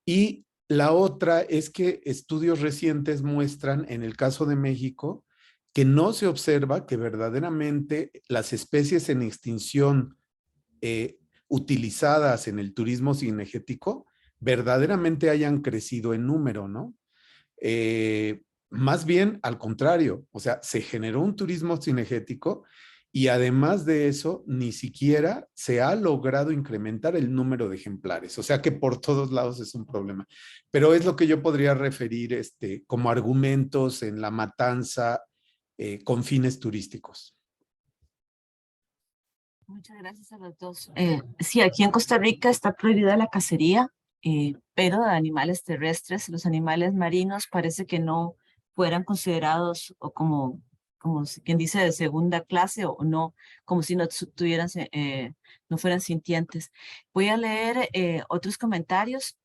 Y la otra es que estudios recientes muestran, en el caso de México, que no se observa que verdaderamente las especies en extinción utilizadas en el turismo cinegético verdaderamente hayan crecido en número, ¿no? Más bien al contrario, o sea, se generó un turismo cinegético y además de eso, ni siquiera se ha logrado incrementar el número de ejemplares, o sea que por todos lados es un problema. Pero es lo que yo podría referir como argumentos en la matanza con fines turísticos. Muchas gracias a los dos. Sí, aquí en Costa Rica está prohibida la cacería, pero de animales terrestres, los animales marinos parece que no fueran considerados o como quien dice de segunda clase o no, como si no tuvieran, no fueran sintientes. Voy a leer otros comentarios.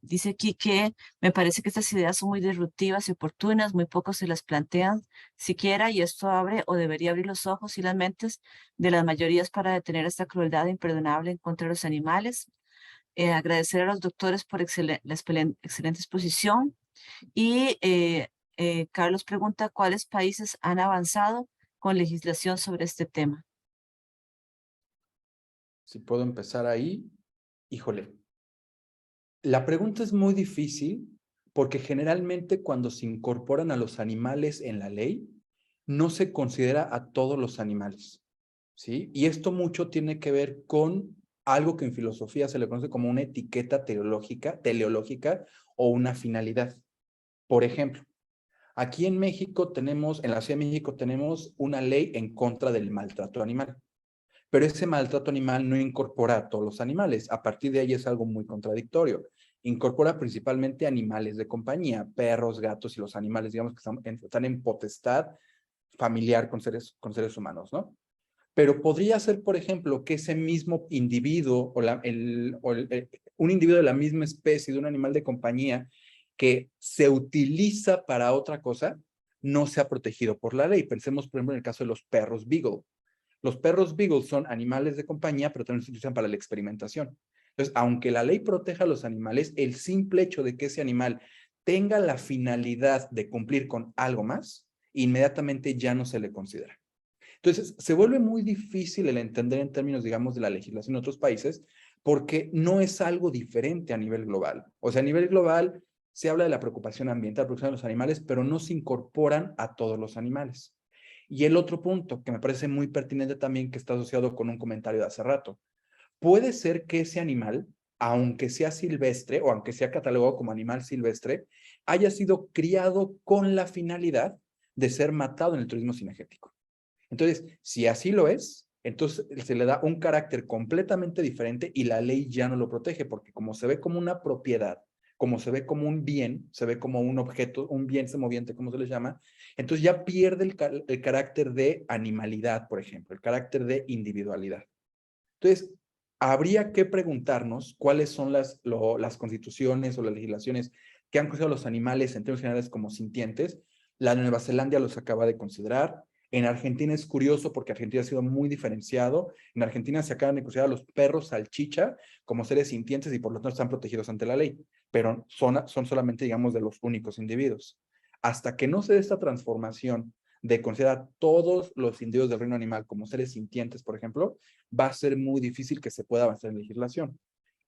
Dice aquí que me parece que estas ideas son muy disruptivas y oportunas, muy pocos se las plantean siquiera y esto abre o debería abrir los ojos y las mentes de las mayorías para detener esta crueldad imperdonable en contra de los animales. Agradecer a los doctores por excelente exposición. Y Carlos pregunta, ¿cuáles países han avanzado con legislación sobre este tema? Si puedo empezar ahí, híjole. La pregunta es muy difícil porque generalmente cuando se incorporan a los animales en la ley, no se considera a todos los animales, ¿sí? Y esto mucho tiene que ver con algo que en filosofía se le conoce como una etiqueta teleológica o una finalidad. Por ejemplo, aquí en México tenemos, en la Ciudad de México tenemos una ley en contra del maltrato animal. Pero ese maltrato animal no incorpora a todos los animales. A partir de ahí es algo muy contradictorio. Incorpora principalmente animales de compañía, perros, gatos y los animales, digamos, que están en potestad familiar con seres humanos, ¿no? Pero podría ser, por ejemplo, que ese mismo individuo un individuo de la misma especie, de un animal de compañía, que se utiliza para otra cosa, no sea protegido por la ley. Pensemos, por ejemplo, en el caso de los perros Beagle. Los perros Beagle son animales de compañía, pero también se utilizan para la experimentación. Entonces, aunque la ley proteja a los animales, el simple hecho de que ese animal tenga la finalidad de cumplir con algo más, inmediatamente ya no se le considera. Entonces, se vuelve muy difícil el entender en términos, digamos, de la legislación en otros países, porque no es algo diferente a nivel global. O sea, a nivel global se habla de la preocupación ambiental, la preocupación de los animales, pero no se incorporan a todos los animales. Y el otro punto que me parece muy pertinente también, que está asociado con un comentario de hace rato, puede ser que ese animal, aunque sea silvestre o aunque sea catalogado como animal silvestre, haya sido criado con la finalidad de ser matado en el turismo cinegético. Entonces, si así lo es, entonces se le da un carácter completamente diferente y la ley ya no lo protege, porque como se ve como una propiedad, como se ve como un bien, se ve como un objeto, un bien moviente, como se les llama, entonces ya pierde el carácter de animalidad, por ejemplo, el carácter de individualidad. Entonces, habría que preguntarnos cuáles son las constituciones o las legislaciones que han considerado a los animales en términos generales como sintientes. La Nueva Zelanda los acaba de considerar. En Argentina es curioso porque Argentina ha sido muy diferenciado. En Argentina se acaban de considerar a los perros salchicha como seres sintientes y por lo tanto están protegidos ante la ley, pero son solamente, digamos, de los únicos individuos. Hasta que no se dé esta transformación de considerar a todos los individuos del reino animal como seres sintientes, por ejemplo, va a ser muy difícil que se pueda avanzar en legislación.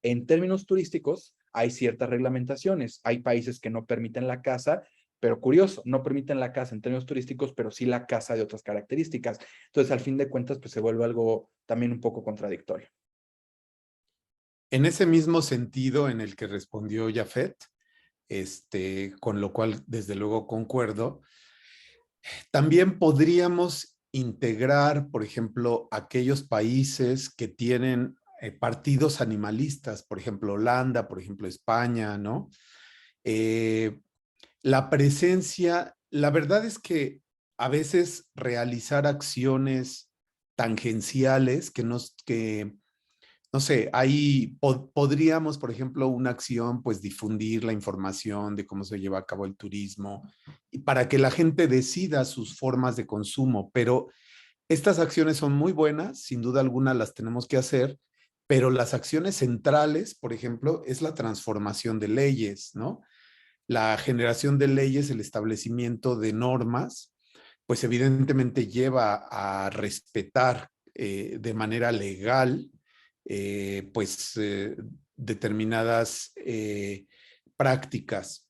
En términos turísticos, hay ciertas reglamentaciones. Hay países que no permiten la caza, pero curioso, no permiten la caza en términos turísticos, pero sí la caza de otras características. Entonces, al fin de cuentas, pues se vuelve algo también un poco contradictorio. En ese mismo sentido en el que respondió Jafet, con lo cual desde luego concuerdo, también podríamos integrar, por ejemplo, aquellos países que tienen partidos animalistas, por ejemplo, Holanda, por ejemplo, España, ¿no? La presencia, la verdad es que a veces realizar acciones tangenciales que no sé, ahí podríamos, por ejemplo, una acción, pues difundir la información de cómo se lleva a cabo el turismo y para que la gente decida sus formas de consumo, pero estas acciones son muy buenas, sin duda alguna las tenemos que hacer, pero las acciones centrales, por ejemplo, es la transformación de leyes, ¿no? La generación de leyes, el establecimiento de normas, pues evidentemente lleva a respetar de manera legal pues determinadas prácticas.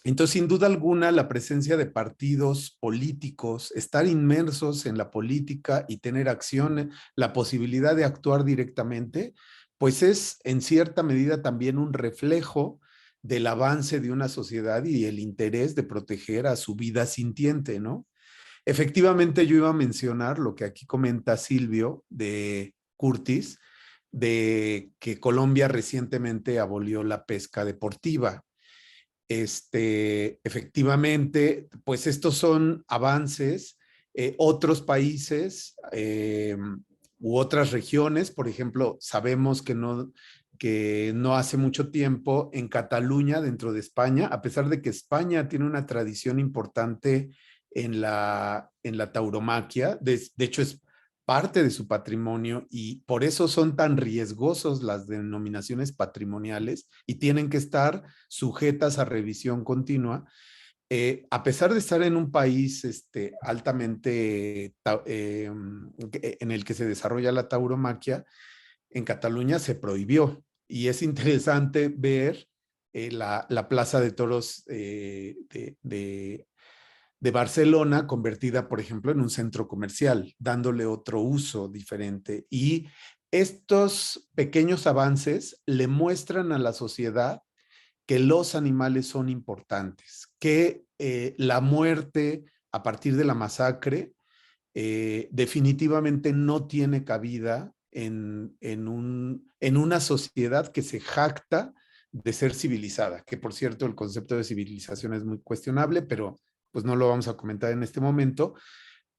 Entonces, sin duda alguna, la presencia de partidos políticos, estar inmersos en la política y tener acción, la posibilidad de actuar directamente, pues es en cierta medida también un reflejo del avance de una sociedad y el interés de proteger a su vida sintiente, ¿no? Efectivamente, yo iba a mencionar lo que aquí comenta Silvio de Curtis, de que Colombia recientemente abolió la pesca deportiva. Efectivamente, pues estos son avances. Otros países u otras regiones, por ejemplo, sabemos que no hace mucho tiempo en Cataluña, dentro de España, a pesar de que España tiene una tradición importante en la tauromaquia, de hecho es parte de su patrimonio y por eso son tan riesgosos las denominaciones patrimoniales y tienen que estar sujetas a revisión continua. A pesar de estar en un país altamente en el que se desarrolla la tauromaquia, en Cataluña se prohibió. Y es interesante ver la Plaza de Toros de Barcelona convertida, por ejemplo, en un centro comercial, dándole otro uso diferente. Y estos pequeños avances le muestran a la sociedad que los animales son importantes, que la muerte a partir de la masacre definitivamente no tiene cabida en una sociedad que se jacta de ser civilizada, que por cierto el concepto de civilización es muy cuestionable, pero pues no lo vamos a comentar en este momento,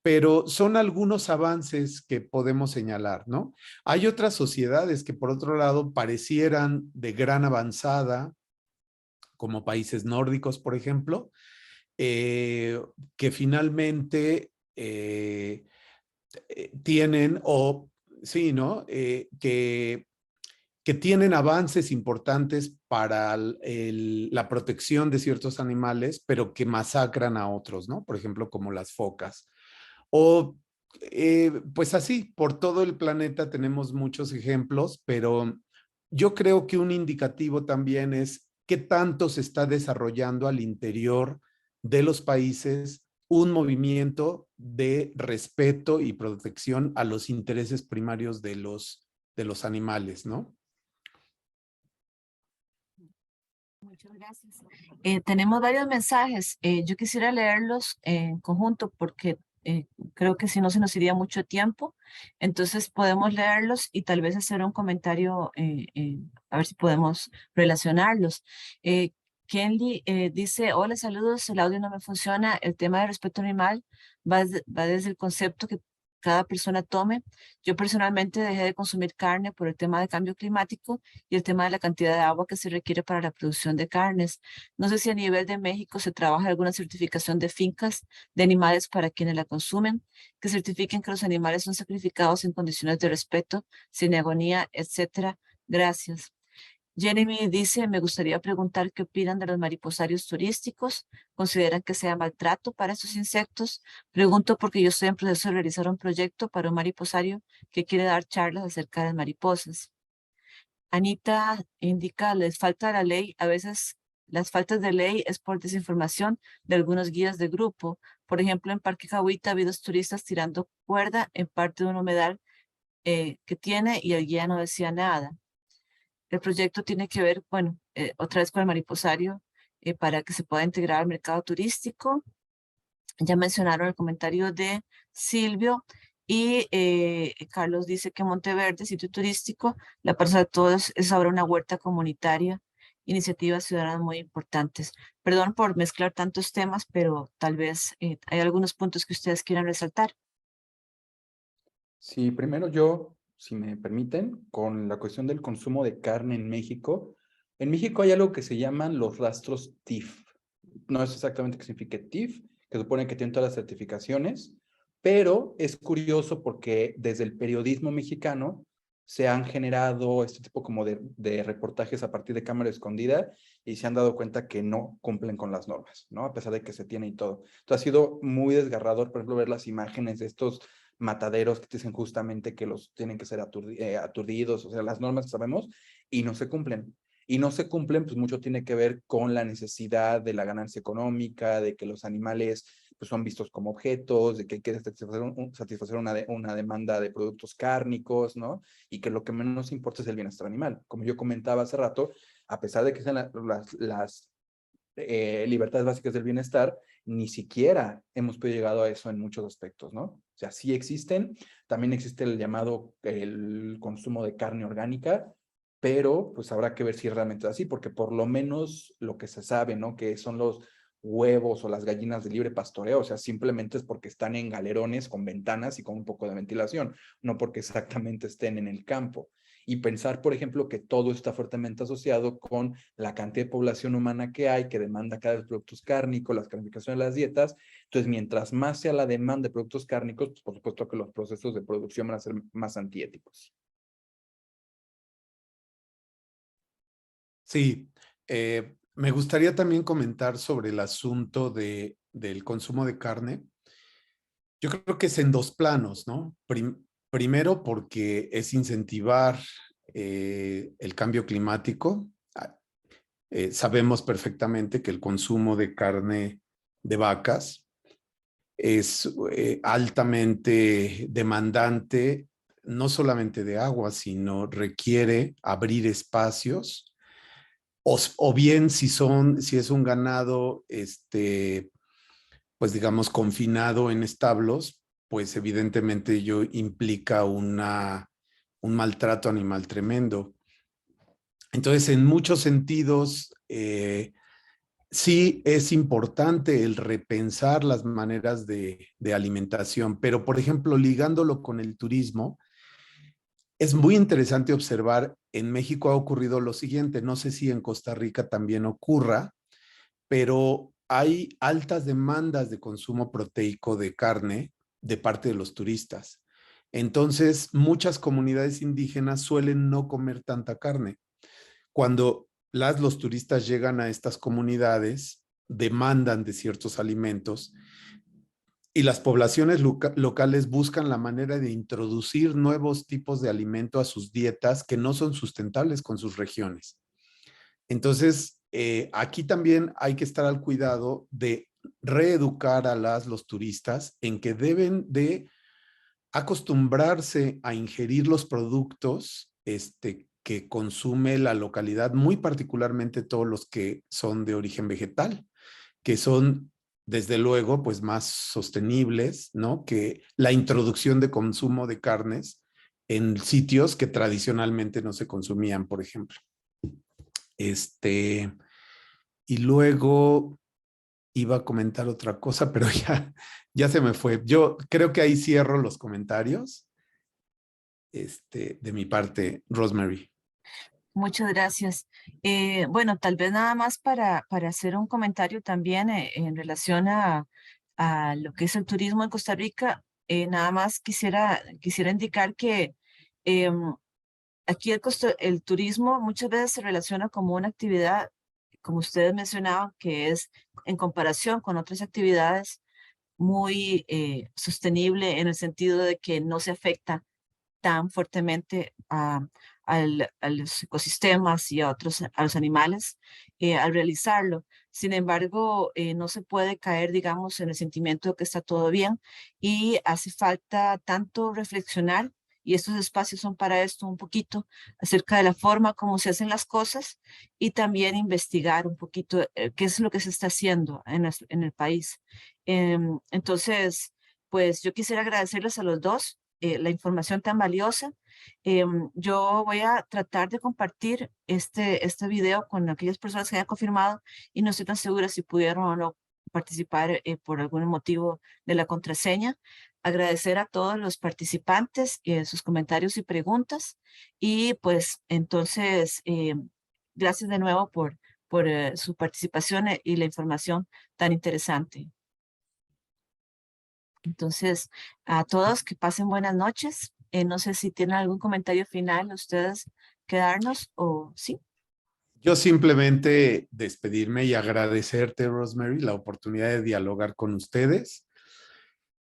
pero son algunos avances que podemos señalar, ¿no? Hay otras sociedades que por otro lado parecieran de gran avanzada, como países nórdicos, por ejemplo, que finalmente tienen, o sí, ¿no? Que tienen avances importantes para la protección de ciertos animales, pero que masacran a otros, ¿no? Por ejemplo, como las focas. O pues así, por todo el planeta tenemos muchos ejemplos, pero yo creo que un indicativo también es qué tanto se está desarrollando al interior de los países un movimiento de respeto y protección a los intereses primarios de los animales, ¿no? Muchas gracias. Tenemos varios mensajes. Yo quisiera leerlos en conjunto porque creo que si no se nos iría mucho tiempo. Entonces podemos leerlos y tal vez hacer un comentario, a ver si podemos relacionarlos. Kenley dice, hola, saludos, el audio no me funciona. El tema de respeto animal va desde el concepto que cada persona tome. Yo personalmente dejé de consumir carne por el tema de cambio climático y el tema de la cantidad de agua que se requiere para la producción de carnes. No sé si a nivel de México se trabaja alguna certificación de fincas de animales para quienes la consumen, que certifiquen que los animales son sacrificados en condiciones de respeto, sin agonía, etcétera. Gracias. Jeremy dice, me gustaría preguntar qué opinan de los mariposarios turísticos. ¿Consideran que sea maltrato para estos insectos? Pregunto porque yo estoy en proceso de realizar un proyecto para un mariposario que quiere dar charlas acerca de mariposas. Anita indica, les falta la ley. A veces las faltas de ley es por desinformación de algunos guías de grupo. Por ejemplo, en Parque Cahuita ha habido turistas tirando cuerda en parte de un humedal que tiene y el guía no decía nada. El proyecto tiene que ver, bueno, otra vez con el mariposario para que se pueda integrar al mercado turístico. Ya mencionaron el comentario de Silvio y Carlos dice que Monteverde, sitio turístico, la Plaza de Todos es ahora una huerta comunitaria, iniciativas ciudadanas muy importantes. Perdón por mezclar tantos temas, pero tal vez hay algunos puntos que ustedes quieran resaltar. Sí, primero yo, si me permiten, con la cuestión del consumo de carne en México. En México hay algo que se llaman los rastros TIF. No es exactamente qué significa TIF, que supone que tienen todas las certificaciones, pero es curioso porque desde el periodismo mexicano se han generado este tipo como de reportajes a partir de cámara escondida y se han dado cuenta que no cumplen con las normas, ¿no? A pesar de que se tiene y todo. Entonces ha sido muy desgarrador, por ejemplo, ver las imágenes de estos mataderos que dicen justamente que los tienen que ser aturdidos, o sea, las normas que sabemos, y no se cumplen. Y no se cumplen, pues mucho tiene que ver con la necesidad de la ganancia económica, de que los animales pues, son vistos como objetos, de que hay que satisfacer una demanda de productos cárnicos, ¿no? Y que lo que menos importa es el bienestar animal. Como yo comentaba hace rato, a pesar de que sean las libertades básicas del bienestar, ni siquiera hemos podido llegar a eso en muchos aspectos, ¿no? O sea, sí existen, también existe el llamado el consumo de carne orgánica, pero pues habrá que ver si realmente es así, porque por lo menos lo que se sabe, ¿no? Que son los huevos o las gallinas de libre pastoreo, o sea, simplemente es porque están en galerones con ventanas y con un poco de ventilación, no porque exactamente estén en el campo. Y pensar, por ejemplo, que todo está fuertemente asociado con la cantidad de población humana que hay, que demanda cada vez productos cárnicos, las calificaciones de las dietas. Entonces, mientras más sea la demanda de productos cárnicos, pues por supuesto que los procesos de producción van a ser más antiéticos. Sí, me gustaría también comentar sobre el asunto del consumo de carne. Yo creo que es en dos planos, ¿no? Primero porque es incentivar el cambio climático. Sabemos perfectamente que el consumo de carne de vacas es altamente demandante, no solamente de agua, sino requiere abrir espacios, o bien si es un ganado, pues digamos, confinado en establos, pues evidentemente ello implica un maltrato animal tremendo. Entonces, en muchos sentidos, sí es importante el repensar las maneras de alimentación, pero por ejemplo, ligándolo con el turismo, es muy interesante observar, en México ha ocurrido lo siguiente, no sé si en Costa Rica también ocurra, pero hay altas demandas de consumo proteico de carne de parte de los turistas. Entonces, muchas comunidades indígenas suelen no comer tanta carne. Cuando los turistas llegan a estas comunidades, demandan de ciertos alimentos y las poblaciones locales buscan la manera de introducir nuevos tipos de alimento a sus dietas que no son sustentables con sus regiones. Entonces, aquí también hay que estar al cuidado de reeducar a los turistas en que deben de acostumbrarse a ingerir los productos que consume la localidad, muy particularmente todos los que son de origen vegetal, que son, desde luego, pues más sostenibles, ¿no? Que la introducción de consumo de carnes en sitios que tradicionalmente no se consumían, por ejemplo. Y luego iba a comentar otra cosa, pero ya se me fue. Yo creo que ahí cierro los comentarios de mi parte, Rosemary. Muchas gracias. Bueno, tal vez nada más para hacer un comentario también en relación a lo que es el turismo en Costa Rica. Nada más quisiera indicar que em, aquí el turismo muchas veces se relaciona como una actividad, como ustedes mencionaban, que es en comparación con otras actividades muy sostenible en el sentido de que no se afecta tan fuertemente a los ecosistemas y a los animales al realizarlo. Sin embargo, no se puede caer, digamos, en el sentimiento de que está todo bien y hace falta tanto reflexionar, y estos espacios son para esto un poquito, acerca de la forma como se hacen las cosas y también investigar un poquito qué es lo que se está haciendo en el país. Entonces, pues yo quisiera agradecerles a los dos la información tan valiosa. Yo voy a tratar de compartir este video con aquellas personas que hayan confirmado y no estoy tan segura si pudieron o no participar por algún motivo de la contraseña. Agradecer a todos los participantes sus comentarios y preguntas y pues entonces gracias de nuevo por su participación y la información tan interesante. Entonces, a todos que pasen buenas noches. No sé si tienen algún comentario final ustedes que darnos o sí. Yo simplemente despedirme y agradecerte, Rosemary, la oportunidad de dialogar con ustedes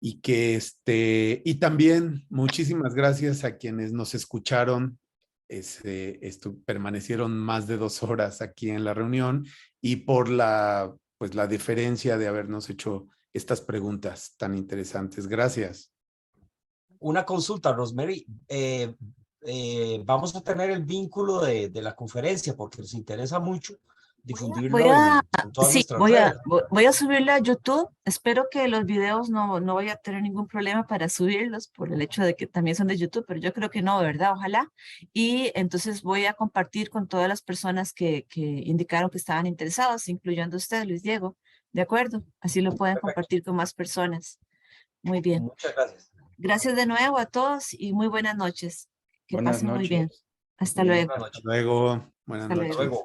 y y también muchísimas gracias a quienes nos escucharon. Permanecieron más de 2 horas aquí en la reunión y por pues la deferencia de habernos hecho estas preguntas tan interesantes. Gracias. Una consulta, Rosemary. Vamos a tener el vínculo de la conferencia porque nos interesa mucho difundirlo en todas Sí, nuestras redes. voy a subirla a YouTube. Espero que los videos no voy a tener ningún problema para subirlos por el hecho de que también son de YouTube, pero yo creo que no, ¿verdad? Ojalá. Y entonces voy a compartir con todas las personas que indicaron que estaban interesadas, incluyendo usted, Luis Diego. ¿De acuerdo? Así lo pueden Perfecto. compartir con más personas. Muy bien. Muchas gracias. Gracias de nuevo a todos y muy buenas noches. Que Buenas pasen muy bien. noches. Hasta Bien. luego. Buenas Hasta noches. luego. Buenas Hasta luego. noches. Luego.